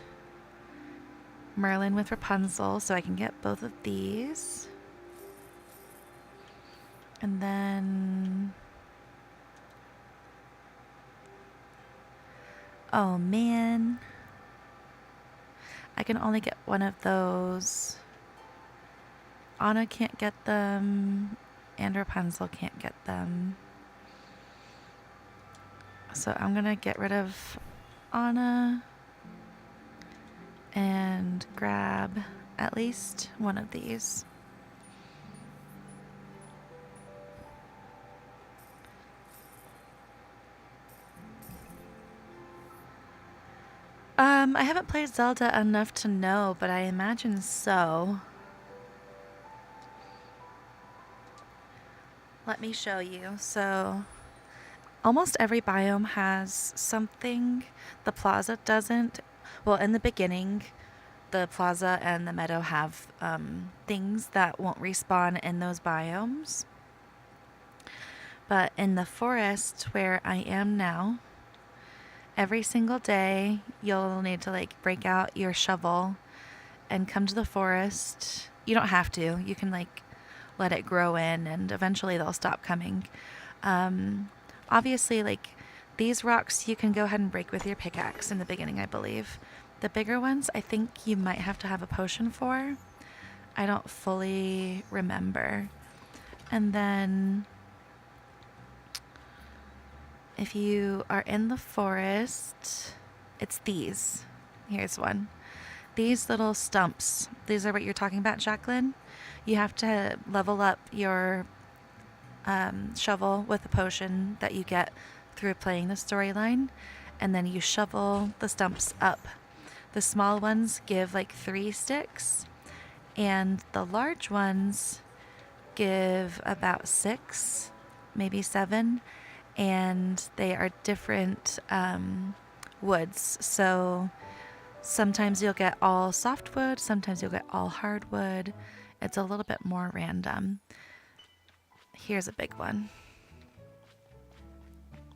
A: Merlin with Rapunzel so I can get both of these. And then... Oh man. I can only get one of those. Anna can't get them, and Rapunzel can't get them. So I'm gonna get rid of Anna and grab at least one of these. I haven't played Zelda enough to know, but I imagine so. Let me show you. So, almost every biome has something. The plaza doesn't. Well, in the beginning, the plaza and the meadow have things that won't respawn in those biomes. But in the forest where I am now, every single day you'll need to like break out your shovel and come to the forest. You don't have to. You can like let it grow in and eventually they'll stop coming. Obviously, like these rocks you can go ahead and break with your pickaxe in the beginning, I believe. The bigger ones, I think you might have to have a potion for. I don't fully remember. And then if you are in the forest, it's these. Here's one. These little stumps, these are what you're talking about, Jacqueline. You have to level up your shovel with a potion that you get through playing the storyline, and then you shovel the stumps up. The small ones give like 3 sticks, and the large ones give about 6, maybe 7, and they are different woods. So sometimes you'll get all softwood, sometimes you'll get all hardwood. It's a little bit more random. Here's a big one.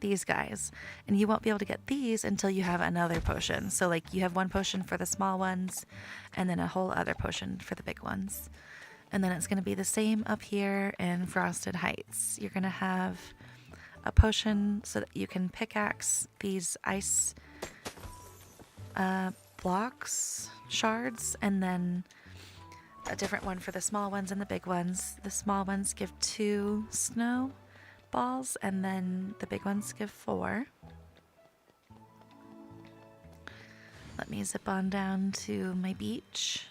A: These guys. And you won't be able to get these until you have another potion. So like you have one potion for the small ones and then a whole other potion for the big ones. And then it's going to be the same up here in Frosted Heights. You're going to have a potion so that you can pickaxe these ice blocks, shards, and then a different one for the small ones and the big ones. The small ones give 2 snow balls, and then the big ones give 4. Let me zip on down to my beach.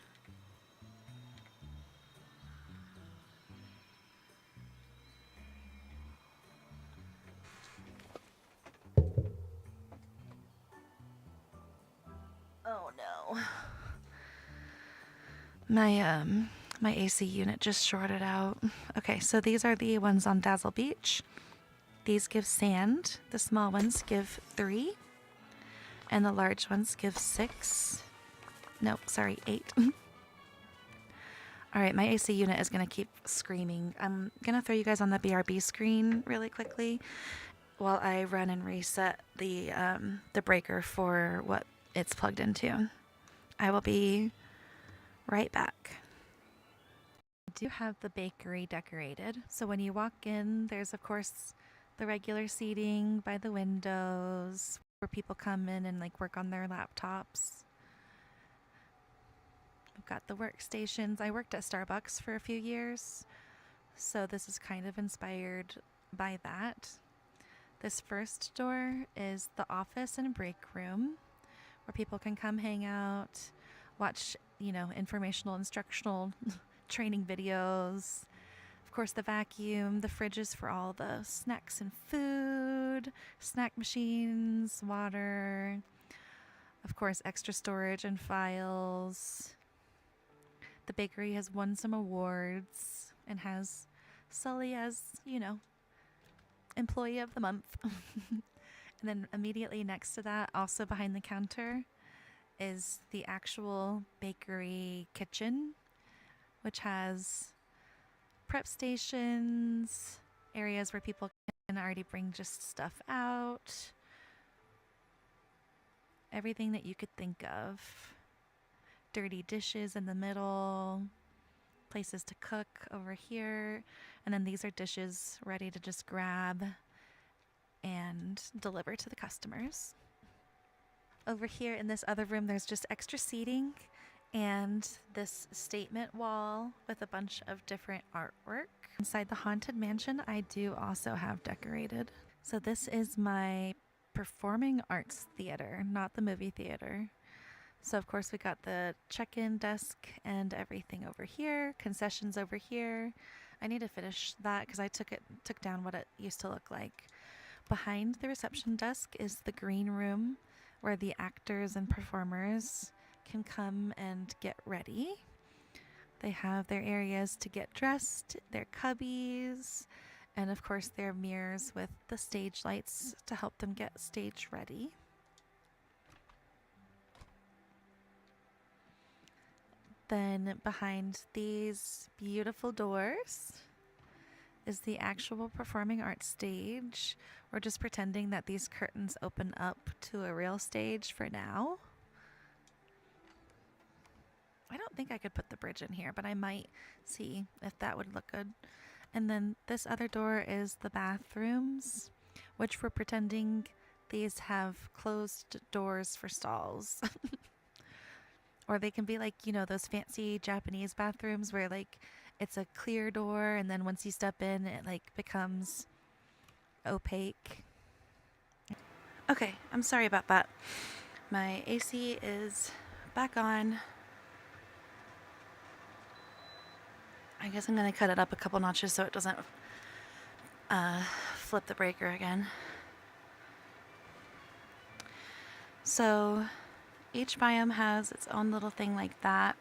A: Oh no. My AC unit just shorted out. Okay, so these are the ones on Dazzle Beach. These give sand. The small ones give 3. And the large ones give 6. Nope, sorry, 8. Alright, my AC unit is going to keep screaming. I'm going to throw you guys on the BRB screen really quickly while I run and reset the breaker for what it's plugged into. I will be right back. I do have the bakery decorated. So when you walk in, there's of course the regular seating by the windows where people come in and like work on their laptops. We've got the workstations. I worked at Starbucks for a few years, so this is kind of inspired by that. This first door is the office and break room where people can come hang out, watch, informational, instructional training videos. Of course, the vacuum, the fridges for all the snacks and food, snack machines, water. Of course, extra storage and files. The bakery has won some awards and has Sully as, employee of the month. And then immediately next to that, also behind the counter, is the actual bakery kitchen, which has prep stations, areas where people can already bring just stuff out, everything that you could think of. Dirty dishes in the middle, places to cook over here, and then these are dishes ready to just grab and deliver to the customers. Over here in this other room, there's just extra seating and this statement wall with a bunch of different artwork. Inside the Haunted Mansion, I do also have decorated. So this is my performing arts theater, not the movie theater. So of course we got the check-in desk and everything over here, concessions over here. I need to finish that because I took down what it used to look like. Behind the reception desk is the green room where the actors and performers can come and get ready. They have their areas to get dressed, their cubbies, and of course their mirrors with the stage lights to help them get stage ready. Then behind these beautiful doors is the actual performing arts stage. We're just pretending that these curtains open up to a real stage for now. I don't think I could put the bridge in here, but I might see if that would look good. And then this other door is the bathrooms, which we're pretending these have closed doors for stalls. Or they can be like, those fancy Japanese bathrooms where like it's a clear door and then once you step in it like becomes opaque. Okay, I'm sorry about that. My AC is back on. I guess I'm going to cut it up a couple notches so it doesn't flip the breaker again. So each biome has its own little thing like that.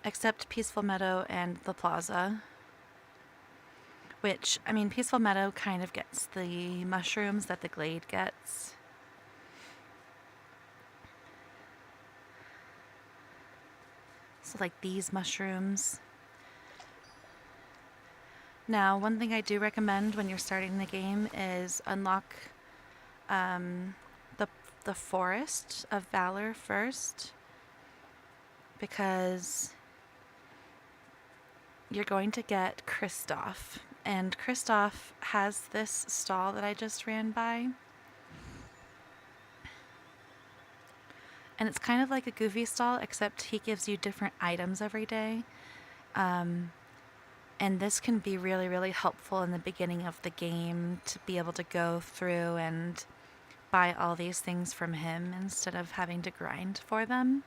A: Except Peaceful Meadow and the Plaza. Which, Peaceful Meadow kind of gets the mushrooms that the Glade gets. So like these mushrooms. Now, one thing I do recommend when you're starting the game is unlock the Forest of Valor first, because you're going to get Kristoff, and Kristoff has this stall that I just ran by, and it's kind of like a Goofy stall except he gives you different items every day. And this can be really, really helpful in the beginning of the game to be able to go through and buy all these things from him instead of having to grind for them.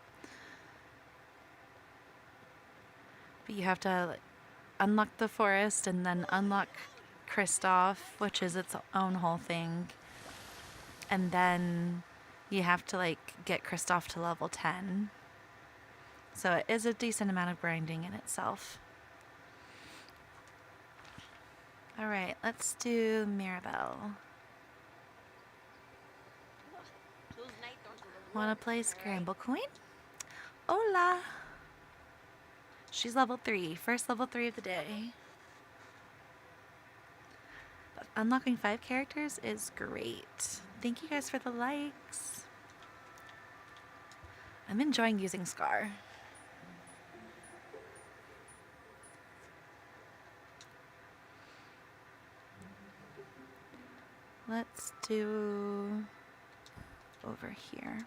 A: But you have to unlock the forest and then unlock Kristoff, which is its own whole thing. And then you have to get Kristoff to level 10. So it is a decent amount of grinding in itself. All right, let's do Mirabelle. Want to play Scramble Coin? Hola! She's level 3, first level 3 of the day. But unlocking 5 characters is great. Thank you guys for the likes. I'm enjoying using Scar. Let's do over here.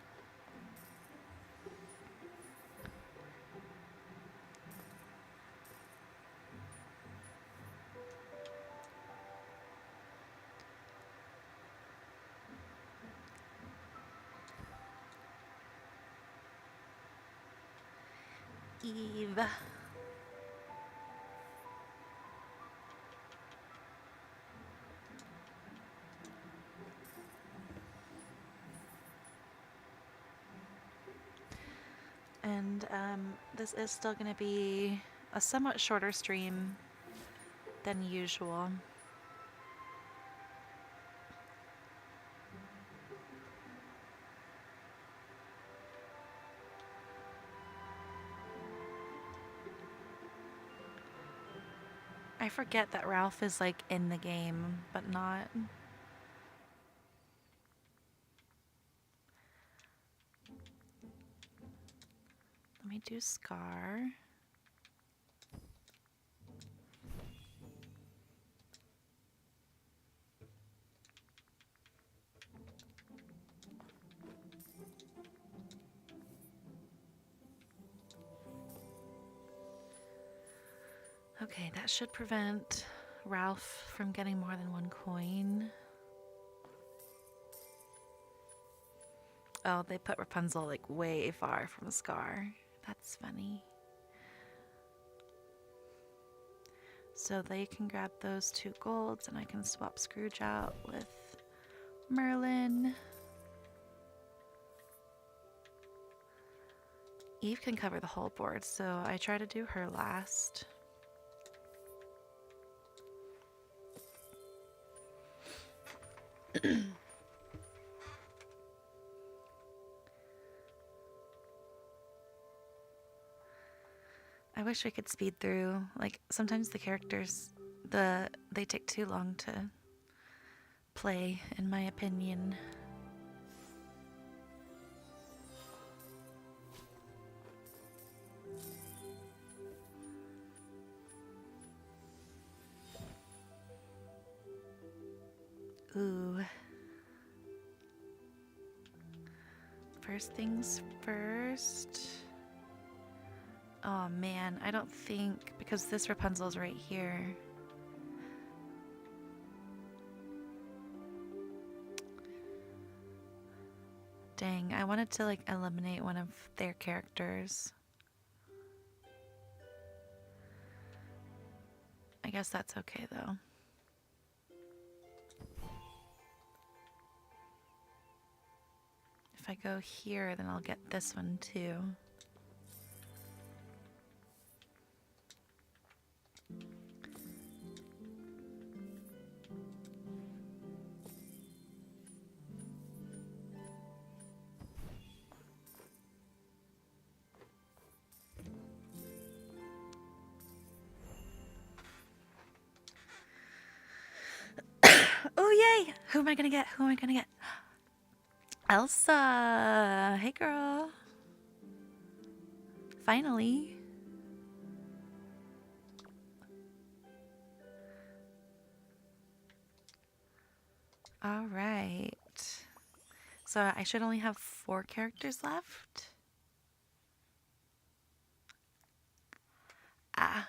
A: Eve. And this is still going to be a somewhat shorter stream than usual. I forget that Ralph is like in the game, but not. Let me do Scar. Okay, that should prevent Ralph from getting more than one coin. Oh, they put Rapunzel like way far from Scar. That's funny. So they can grab those 2 golds and I can swap Scrooge out with Merlin. Eve can cover the whole board, so I try to do her last. I wish we could speed through. Like sometimes the characters, they take too long to play, in my opinion. Ooh. First things first. Oh man, I don't think, because this Rapunzel's right here. Dang, I wanted to like eliminate one of their characters. I guess that's okay though. If I go here, then I'll get this one too. Oh yay! Who am I gonna get? Who am I gonna get? Elsa! Hey girl! Finally! Alright. So I should only have 4 characters left? Ah.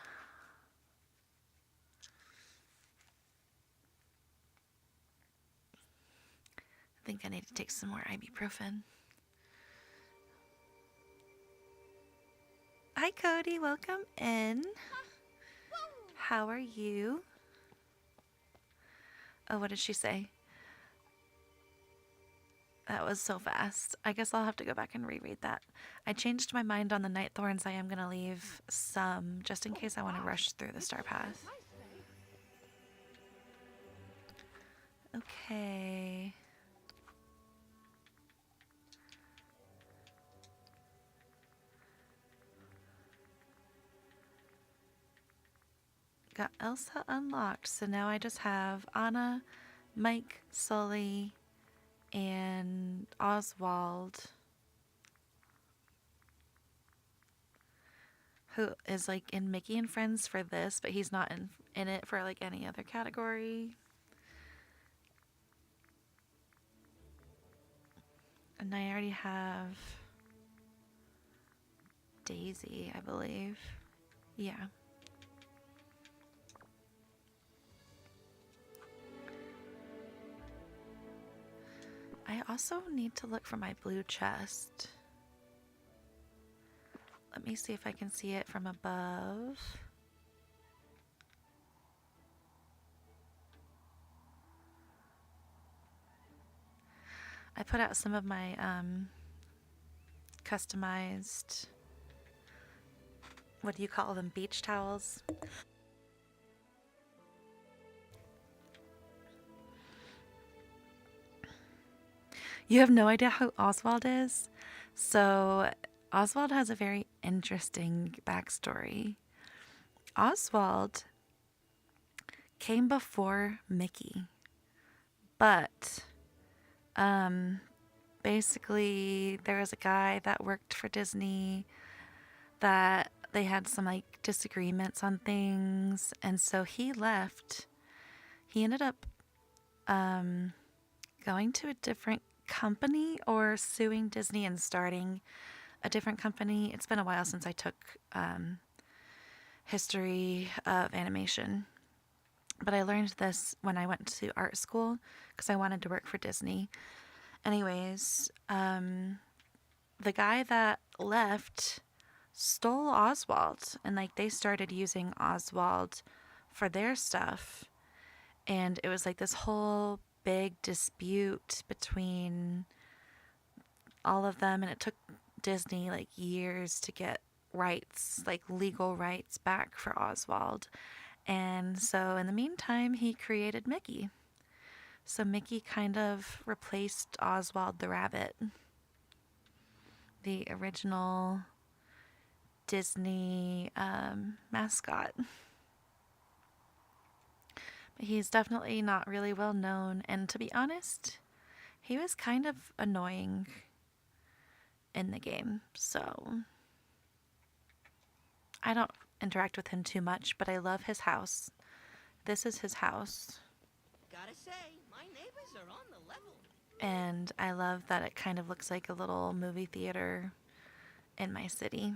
A: I think I need to take some more ibuprofen. Hi Cody, welcome in. How are you? Oh, what did she say? That was so fast. I guess I'll have to go back and reread that. I changed my mind on the Night Thorns. I am going to leave some just in case I want to rush through the Star Path. Okay. Got Elsa unlocked, so now I just have Anna, Mike, Sully, and Oswald, who is like in Mickey and Friends for this, but he's not in it for like any other category. And I already have Daisy, I believe. Yeah. I also need to look for my blue chest. Let me see if I can see it from above. I put out some of my customized what do you call them? Beach towels. You have no idea who Oswald is? So, Oswald has a very interesting backstory. Oswald came before Mickey, but basically, there was a guy that worked for Disney that they had some like disagreements on things, and so he left. He ended up going to a different company or suing Disney and starting a different company. It's been a while since I took history of animation, but I learned this when I went to art school because I wanted to work for Disney. Anyways, the guy that left stole Oswald, and like they started using Oswald for their stuff, and it was like this whole big dispute between all of them, and it took Disney like years to get rights, like legal rights back for Oswald. And so in the meantime, he created Mickey. So Mickey kind of replaced Oswald the rabbit, the original Disney mascot. But he's definitely not really well known, and to be honest, he was kind of annoying in the game, so I don't interact with him too much, but I love his house. This is his house.
B: Gotta say, my neighbors are on the level.
A: And I love that it kind of looks like a little movie theater in my city.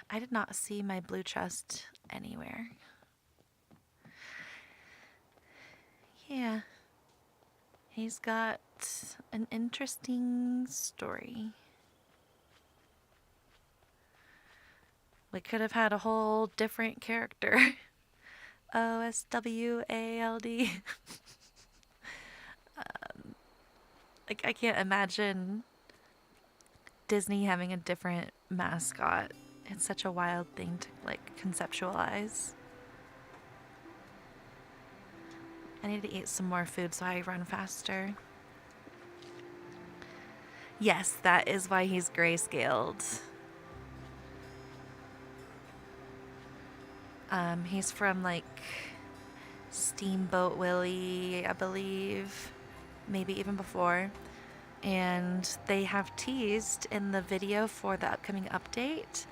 A: I did not see my blue chest anywhere. Yeah. He's got an interesting story. We could have had a whole different character. Oswald. Like, I can't imagine Disney having a different mascot. It's such a wild thing to, like, conceptualize. I need to eat some more food so I run faster. Yes, that is why he's grayscaled. He's from, like, Steamboat Willie, I believe. Maybe even before. And they have teased in the video for the upcoming update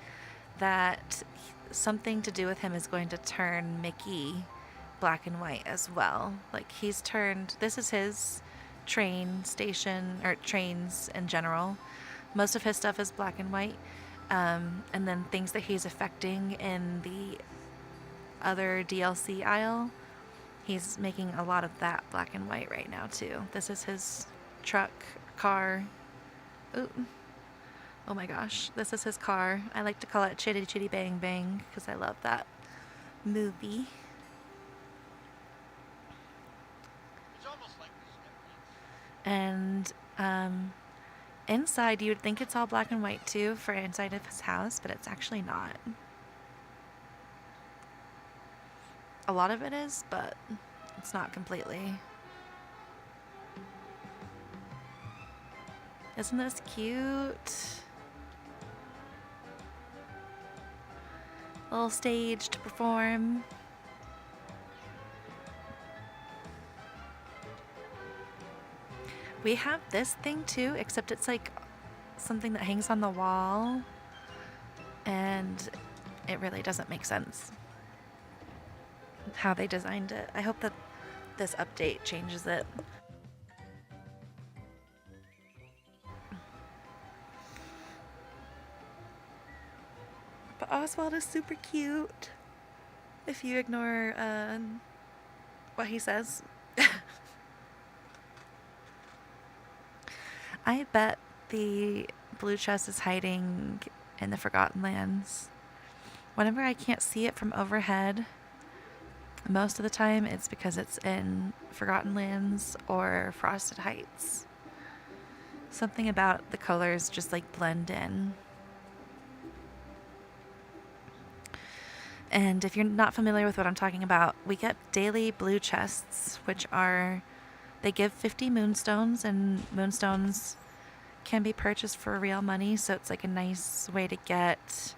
A: that something to do with him is going to turn Mickey black and white as well. Like, he's turned, this is his train station, or trains in general. Most of his stuff is black and white. And then things that he's affecting in the other DLC aisle, he's making a lot of that black and white right now too. This is his truck, car. Ooh. Oh my gosh, this is his car. I like to call it Chitty Chitty Bang Bang because I love that movie.
D: It's almost like this never ends.
A: And inside, you would think it's all black and white too for inside of his house, but it's actually not. A lot of it is, but it's not completely. Isn't this cute? Little stage to perform. We have this thing too, except it's like something that hangs on the wall, and it really doesn't make sense how they designed it. I hope that this update changes it. But Oswald is super cute if you ignore what he says. I bet the blue chest is hiding in the Forgotten Lands. Whenever I can't see it from overhead, most of the time it's because it's in Forgotten Lands or Frosted Heights. Something about the colors just like blend in. And if you're not familiar with what I'm talking about, we get daily blue chests, which are, they give 50 moonstones, and moonstones can be purchased for real money. So it's like a nice way to get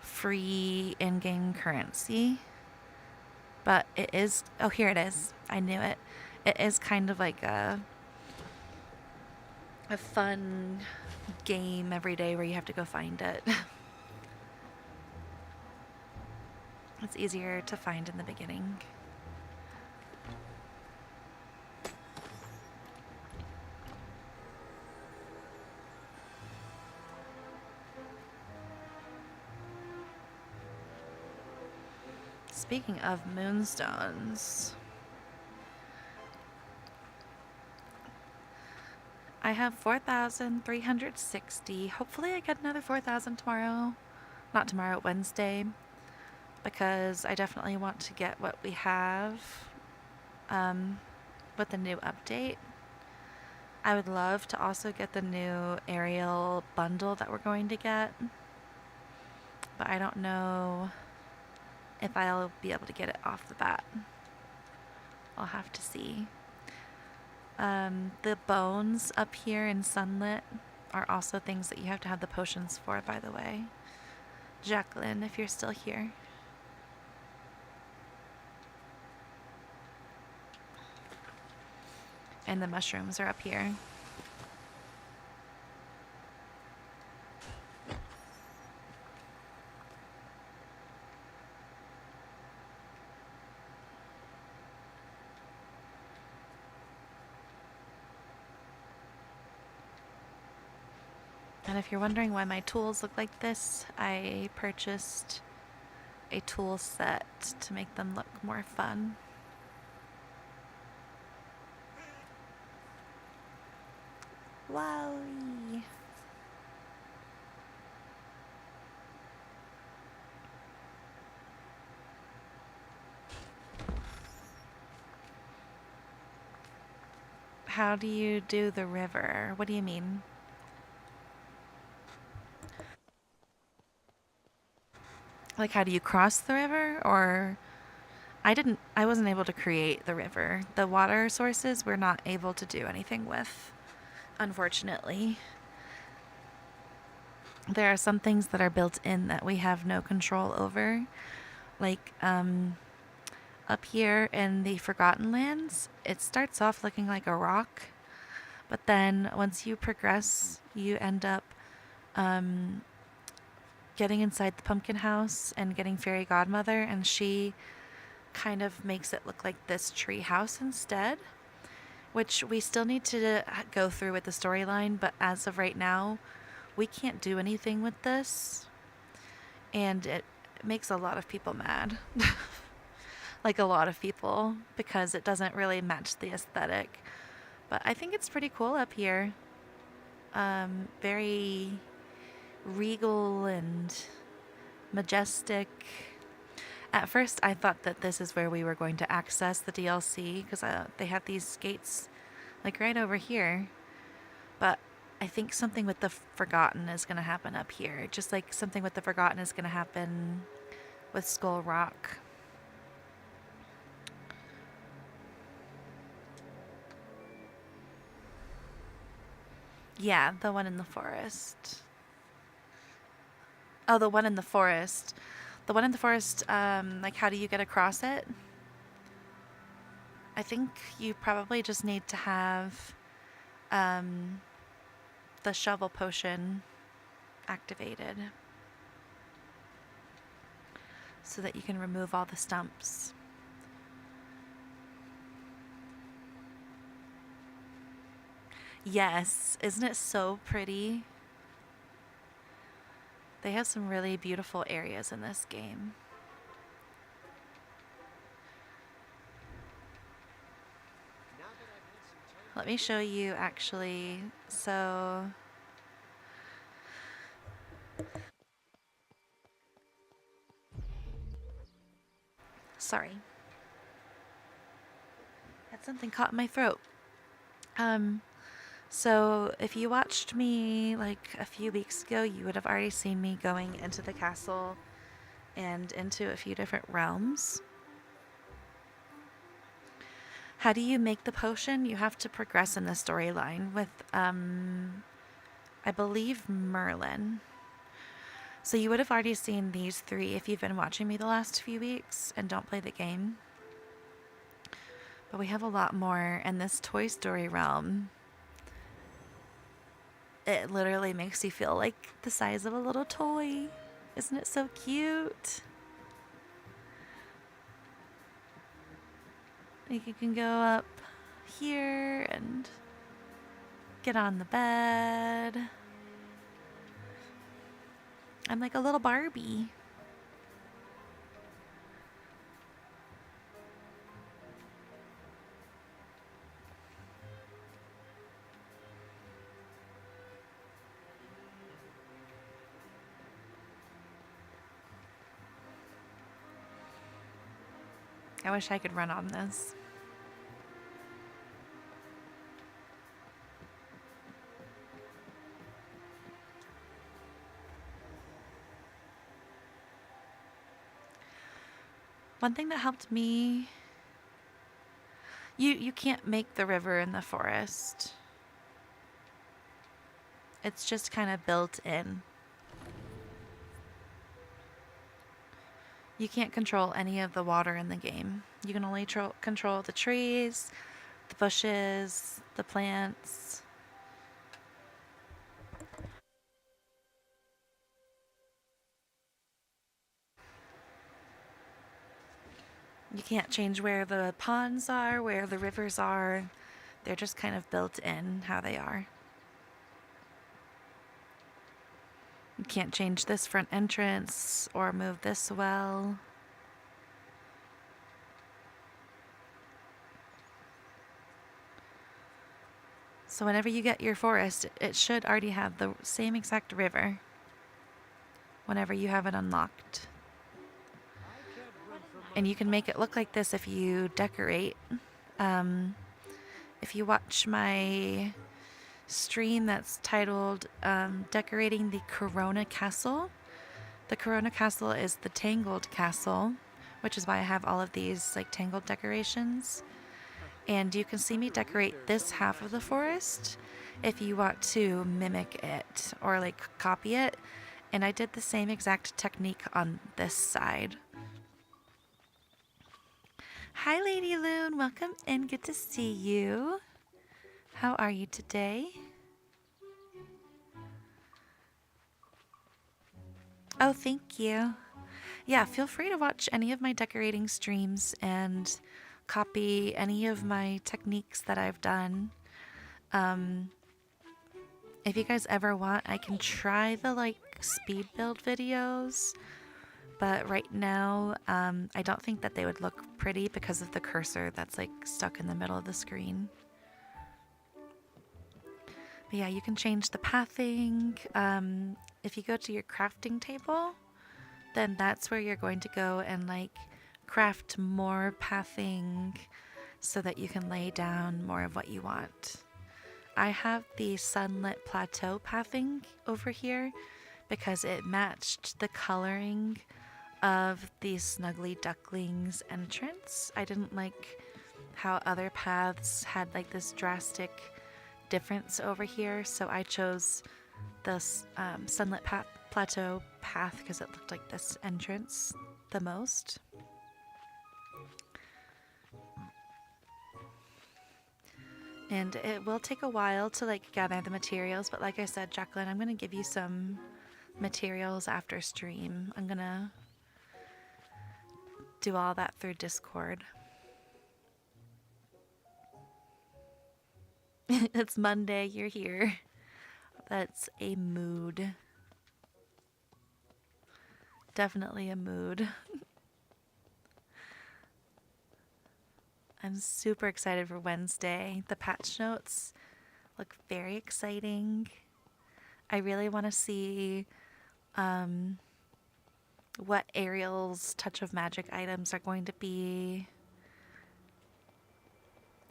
A: free in-game currency. But it is, oh, here it is. I knew it. It is kind of like a fun game every day where you have to go find it. It's easier to find in the beginning. Speaking of moonstones, I have 4,360. Hopefully I get another 4,000 tomorrow. Not tomorrow, Wednesday. Because I definitely want to get what we have with the new update. I would love to also get the new aerial bundle that we're going to get. But I don't know if I'll be able to get it off the bat. I'll have to see. The bones up here in Sunlit are also things that you have to have the potions for, by the way. Jacqueline, if you're still here. And the mushrooms are up here. And if you're wondering why my tools look like this, I purchased a tool set to make them look more fun. Wowie! How do you do the river? What do you mean? Like, how do you cross the river? Or I wasn't able to create the river. The water sources we're not able to do anything with, unfortunately. There are some things that are built in that we have no control over. Like, up here in the Forgotten Lands, it starts off looking like a rock. But then once you progress, you end up getting inside the pumpkin house and getting Fairy Godmother, and she kind of makes it look like this tree house instead, which we still need to go through with the storyline, but as of right now, we can't do anything with this, and it makes a lot of people mad. Like a lot of people, because it doesn't really match the aesthetic. But I think it's pretty cool up here. Very regal and majestic. At first, I thought that this is where we were going to access the DLC, because they have these gates like right over here. But I think something with the Forgotten is going to happen up here, just like something with the Forgotten is going to happen with Skull Rock. Yeah, the one in the forest. Oh, the one in the forest. The one in the forest, like, how do you get across it? I think you probably just need to have the shovel potion activated so that you can remove all the stumps. Yes, isn't it so pretty? They have some really beautiful areas in this game. Let me show you actually. So sorry. Had something caught in my throat. So if you watched me like a few weeks ago, you would have already seen me going into the castle and into a few different realms. How do you make the potion? You have to progress in the storyline with, I believe, Merlin. So you would have already seen these 3 if you've been watching me the last few weeks and don't play the game. But we have a lot more in this Toy Story realm. It literally makes you feel like the size of a little toy. Isn't it so cute? Like you can go up here and get on the bed. I'm like a little Barbie. I wish I could run on this. One thing that helped me, you can't make the river in the forest. It's just kind of built in. You can't control any of the water in the game. You can only control the trees, the bushes, the plants. You can't change where the ponds are, where the rivers are. They're just kind of built in how they are. You can't change this front entrance or move this well. So whenever you get your forest, it should already have the same exact river whenever you have it unlocked. And you can make it look like this if you decorate. If you watch my stream that's titled Decorating the Corona Castle, the Corona Castle is the Tangled Castle, which is why I have all of these like tangled decorations. And you can see me decorate this half of the forest if you want to mimic it or like copy it. And I did the same exact technique on this side. Hi, Lady Loon. Welcome in. Good to see you. How are you today? Oh, thank you. Yeah, feel free to watch any of my decorating streams and copy any of my techniques that I've done. If you guys ever want, I can try the like speed build videos. But right now, I don't think that they would look pretty because of the cursor that's like stuck in the middle of the screen. But yeah, you can change the pathing. If you go to your crafting table, then that's where you're going to go and like craft more pathing so that you can lay down more of what you want. I have the sunlit plateau pathing over here because it matched the coloring of the Snuggly Ducklings entrance. I didn't like how other paths had like this drastic difference over here, so I chose the sunlit plateau path because it looked like this entrance the most. And it will take a while to like gather the materials, but like I said, Jacqueline, I'm gonna give you some materials after stream. I'm gonna do all that through Discord. It's Monday, you're here. That's a mood. Definitely a mood. I'm super excited for Wednesday. The patch notes look very exciting. I really want to see what Ariel's Touch of Magic items are going to be.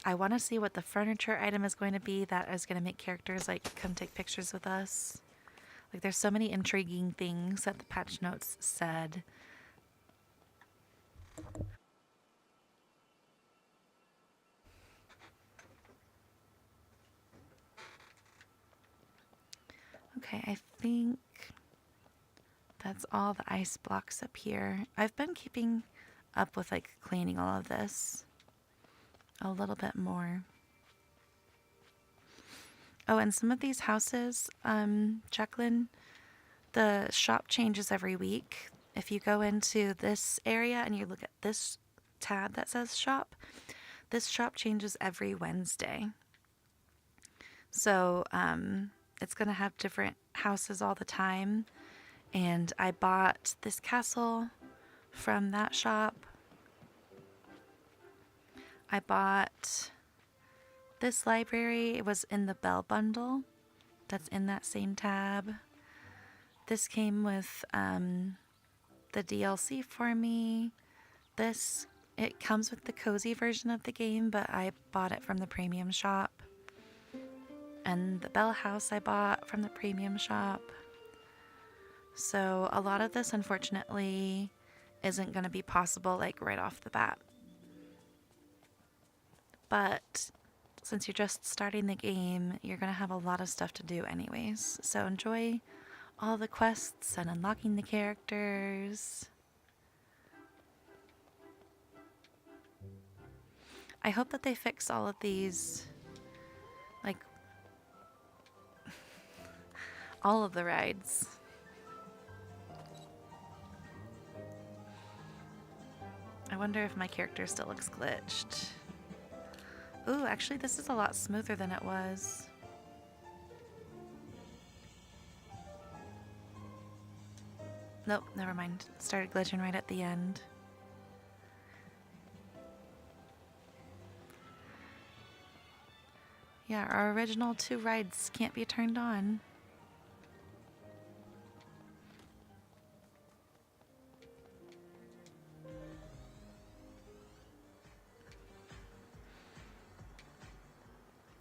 A: I want to see what the furniture item is going to be that is going to make characters like come take pictures with us. Like there's so many intriguing things that the patch notes said Okay, I think that's all the ice blocks up here. I've been keeping up with like cleaning all of this a little bit more. Oh, and some of these houses, Jacqueline, the shop changes every week. If you go into this area and you look at this tab that says shop, this shop changes every Wednesday. So it's going to have different houses all the time. And I bought this castle from that shop. I bought this library. It was in the Bell bundle. That's in that same tab. This came with the DLC for me. It comes with the cozy version of the game, but I bought it from the premium shop. And the Bell House I bought from the premium shop. So a lot of this, unfortunately, isn't going to be possible like right off the bat. But since you're just starting the game, you're going to have a lot of stuff to do anyways. So enjoy all the quests and unlocking the characters. I hope that they fix all of these, like, all of the rides. I wonder if my character still looks glitched. Ooh, actually this is a lot smoother than it was. Nope, never mind. Started glitching right at the end. Yeah, our original 2 rides can't be turned on.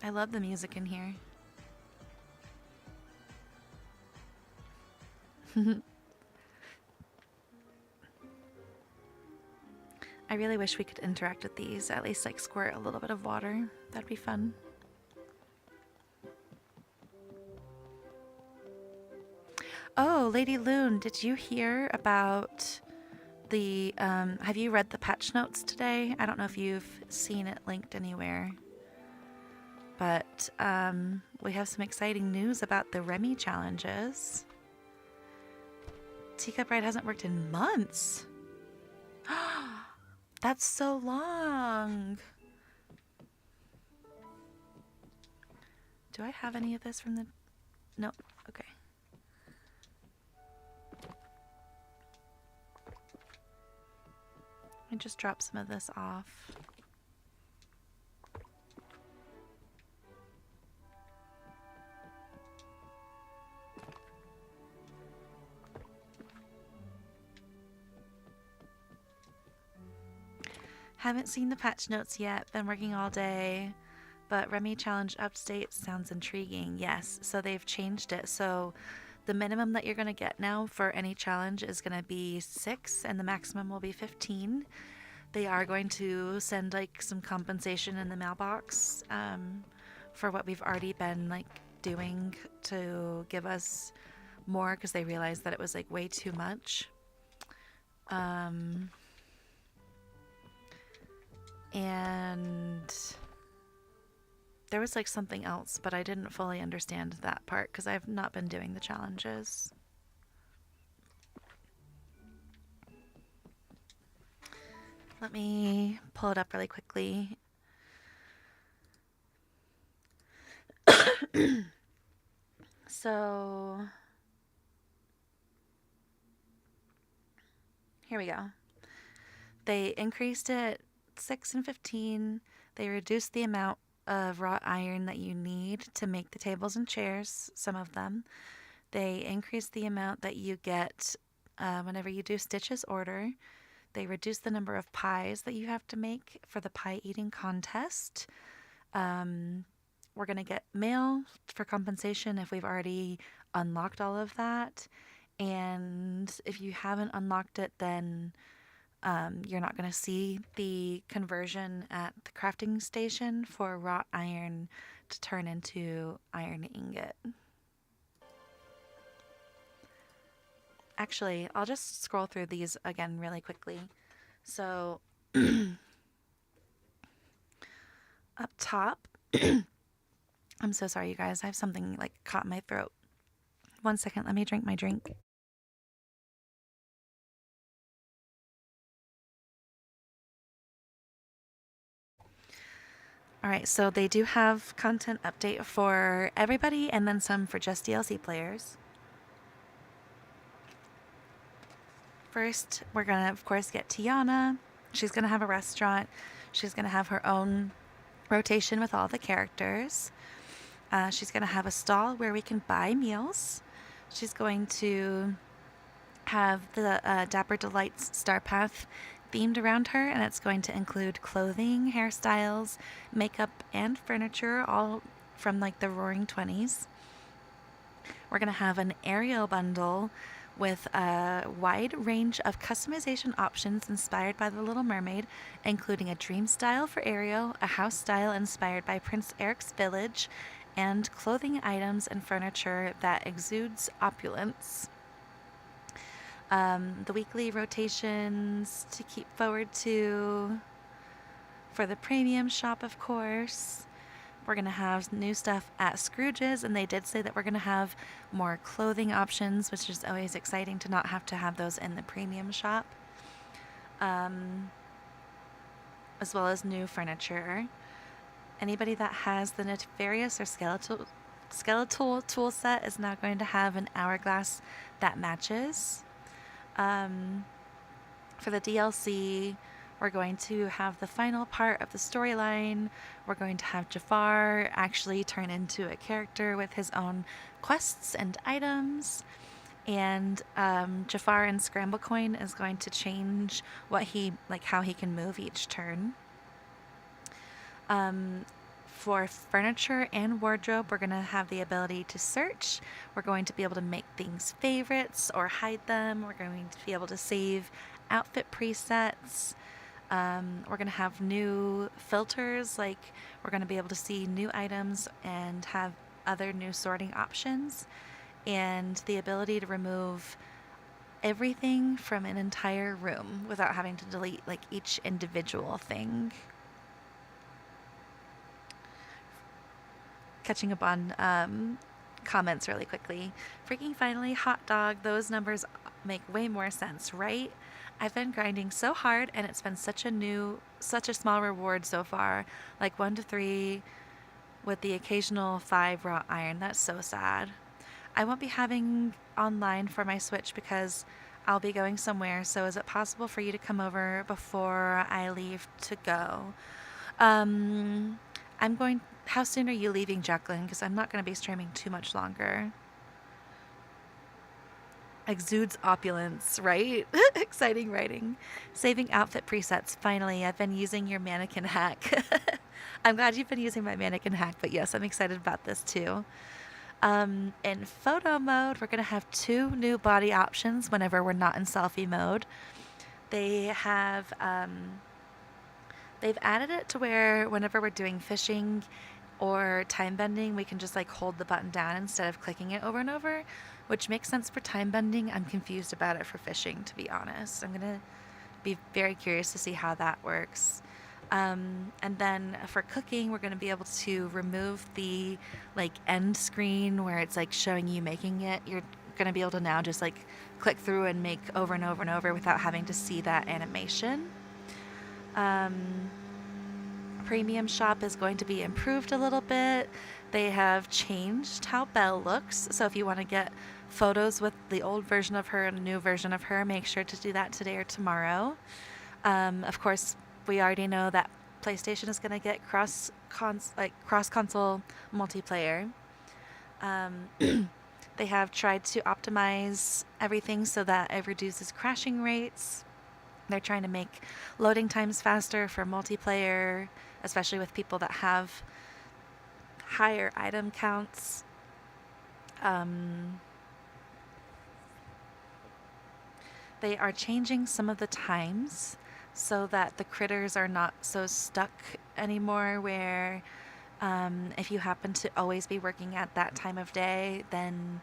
A: I love the music in here. I really wish we could interact with these, at least like squirt a little bit of water. That'd be fun. Oh, Lady Loon, did you hear about the, have you read the patch notes today? I don't know if you've seen it linked anywhere. But we have some exciting news about the Remy challenges. Teacup Ride hasn't worked in months. That's so long. Do I have any of this from the... Nope. Okay. I just dropped some of this off. Haven't seen the patch notes yet, been working all day, but Remy Challenge Update sounds intriguing. Yes, so they've changed it. So the minimum that you're going to get now for any challenge is going to be 6 and the maximum will be 15. They are going to send like some compensation in the mailbox for what we've already been like doing to give us more because they realized that it was like way too much. And there was like something else, but I didn't fully understand that part because I've not been doing the challenges. Let me pull it up really quickly. So here we go. They increased it 6 and 15. They reduced the amount of wrought iron that you need to make the tables and chairs, some of them. They increased the amount that you get whenever you do Stitch's order. They reduced the number of pies that you have to make for the pie eating contest. We're going to get mail for compensation if we've already unlocked all of that. And if you haven't unlocked it, then you're not going to see the conversion at the crafting station for wrought iron to turn into iron ingot. Actually, I'll just scroll through these again really quickly. So, up top, I'm so sorry, you guys. I have something like caught in my throat. 1 second, let me drink my drink. All right, so they do have content update for everybody and then some for just DLC players. First, we're going to, of course, get Tiana. She's going to have a restaurant. She's going to have her own rotation with all the characters. She's going to have a stall where we can buy meals. She's going to have the Dapper Delights Star Path themed around her, and it's going to include clothing, hairstyles, makeup, and furniture, all from like the Roaring 20s. We're going to have an Ariel bundle with a wide range of customization options inspired by The Little Mermaid, including a dream style for Ariel, a house style inspired by Prince Eric's village, and clothing items and furniture that exudes opulence. The weekly rotations to keep forward to for the premium shop, of course. We're going to have new stuff at Scrooge's, and they did say that we're going to have more clothing options, which is always exciting to not have to have those in the premium shop, as well as new furniture. Anybody that has the Nefarious or Skeletal tool set is now going to have an hourglass that matches. For the DLC, we're going to have the final part of the storyline. We're going to have Jafar actually turn into a character with his own quests and items. And Jafar in Scramble Coin is going to change how he can move each turn. For furniture and wardrobe, we're going to have the ability to search. We're going to be able to make things favorites or hide them. We're going to be able to save outfit presets. We're going to have new filters, like we're going to be able to see new items and have other new sorting options, and the ability to remove everything from an entire room without having to delete like each individual thing. Catching up on comments really quickly. Freaking finally, hot dog, those numbers make way more sense, right? I've been grinding so hard and it's been such a small reward so far, like 1 to 3 with the occasional 5 raw iron. That's so sad. I won't be having online for my Switch because I'll be going somewhere, so is it possible for you to come over before I leave to go? How soon are you leaving, Jacqueline? Because I'm not going to be streaming too much longer. Exudes opulence, right? Exciting writing. Saving outfit presets. Finally, I've been using your mannequin hack. I'm glad you've been using my mannequin hack, but yes, I'm excited about this too. In photo mode, we're going to have 2 new body options whenever we're not in selfie mode. They have... They've added it to where whenever we're doing fishing or time bending, we can just like hold the button down instead of clicking it over and over, which makes sense for time bending. I'm confused about it for fishing, to be honest. I'm going to be very curious to see how that works. And then for cooking, we're going to be able to remove the like end screen where it's like showing you making it. You're going to be able to now just like click through and make over and over and over without having to see that animation. Premium shop is going to be improved a little bit. They have changed how Belle looks, so if you want to get photos with the old version of her and a new version of her, make sure to do that today or tomorrow. Of course, we already know that PlayStation is going to get cross console multiplayer. They have tried to optimize everything so that it reduces crashing rates. They're trying to make loading times faster for multiplayer, especially with people that have higher item counts. they are changing some of the times so that the critters are not so stuck anymore, where if you happen to always be working at that time of day, then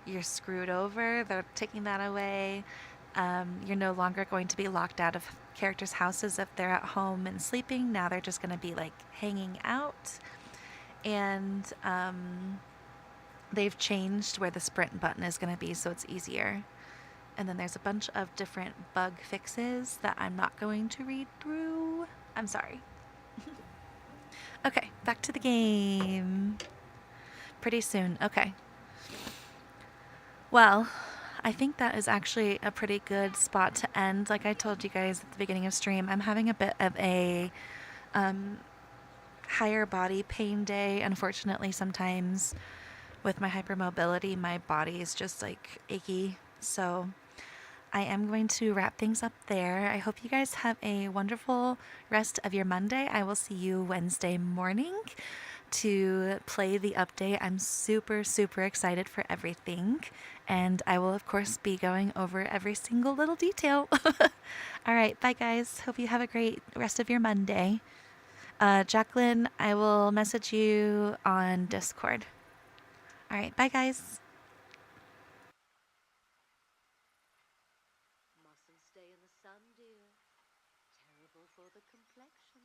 A: you're screwed over. They're taking that away. You're no longer going to be locked out of characters' houses if they're at home and sleeping. Now they're just going to be like hanging out. And they've changed where the sprint button is going to be so it's easier. And then there's a bunch of different bug fixes that I'm not going to read through. I'm sorry. Okay, back to the game. Pretty soon. Okay. Well, I think that is actually a pretty good spot to end. Like I told you guys at the beginning of stream, I'm having a bit of a higher body pain day. Unfortunately, sometimes with my hypermobility, my body is just like achy. So I am going to wrap things up there. I hope you guys have a wonderful rest of your Monday. I will see you Wednesday morning to play the update. I'm super, super excited for everything. And I will, of course, be going over every single little detail. All right. Bye, guys. Hope you have a great rest of your Monday. Jacqueline, I will message you on Discord. All right. Bye, guys.
C: Mustn't stay in the sun, dear. Terrible for the complexion.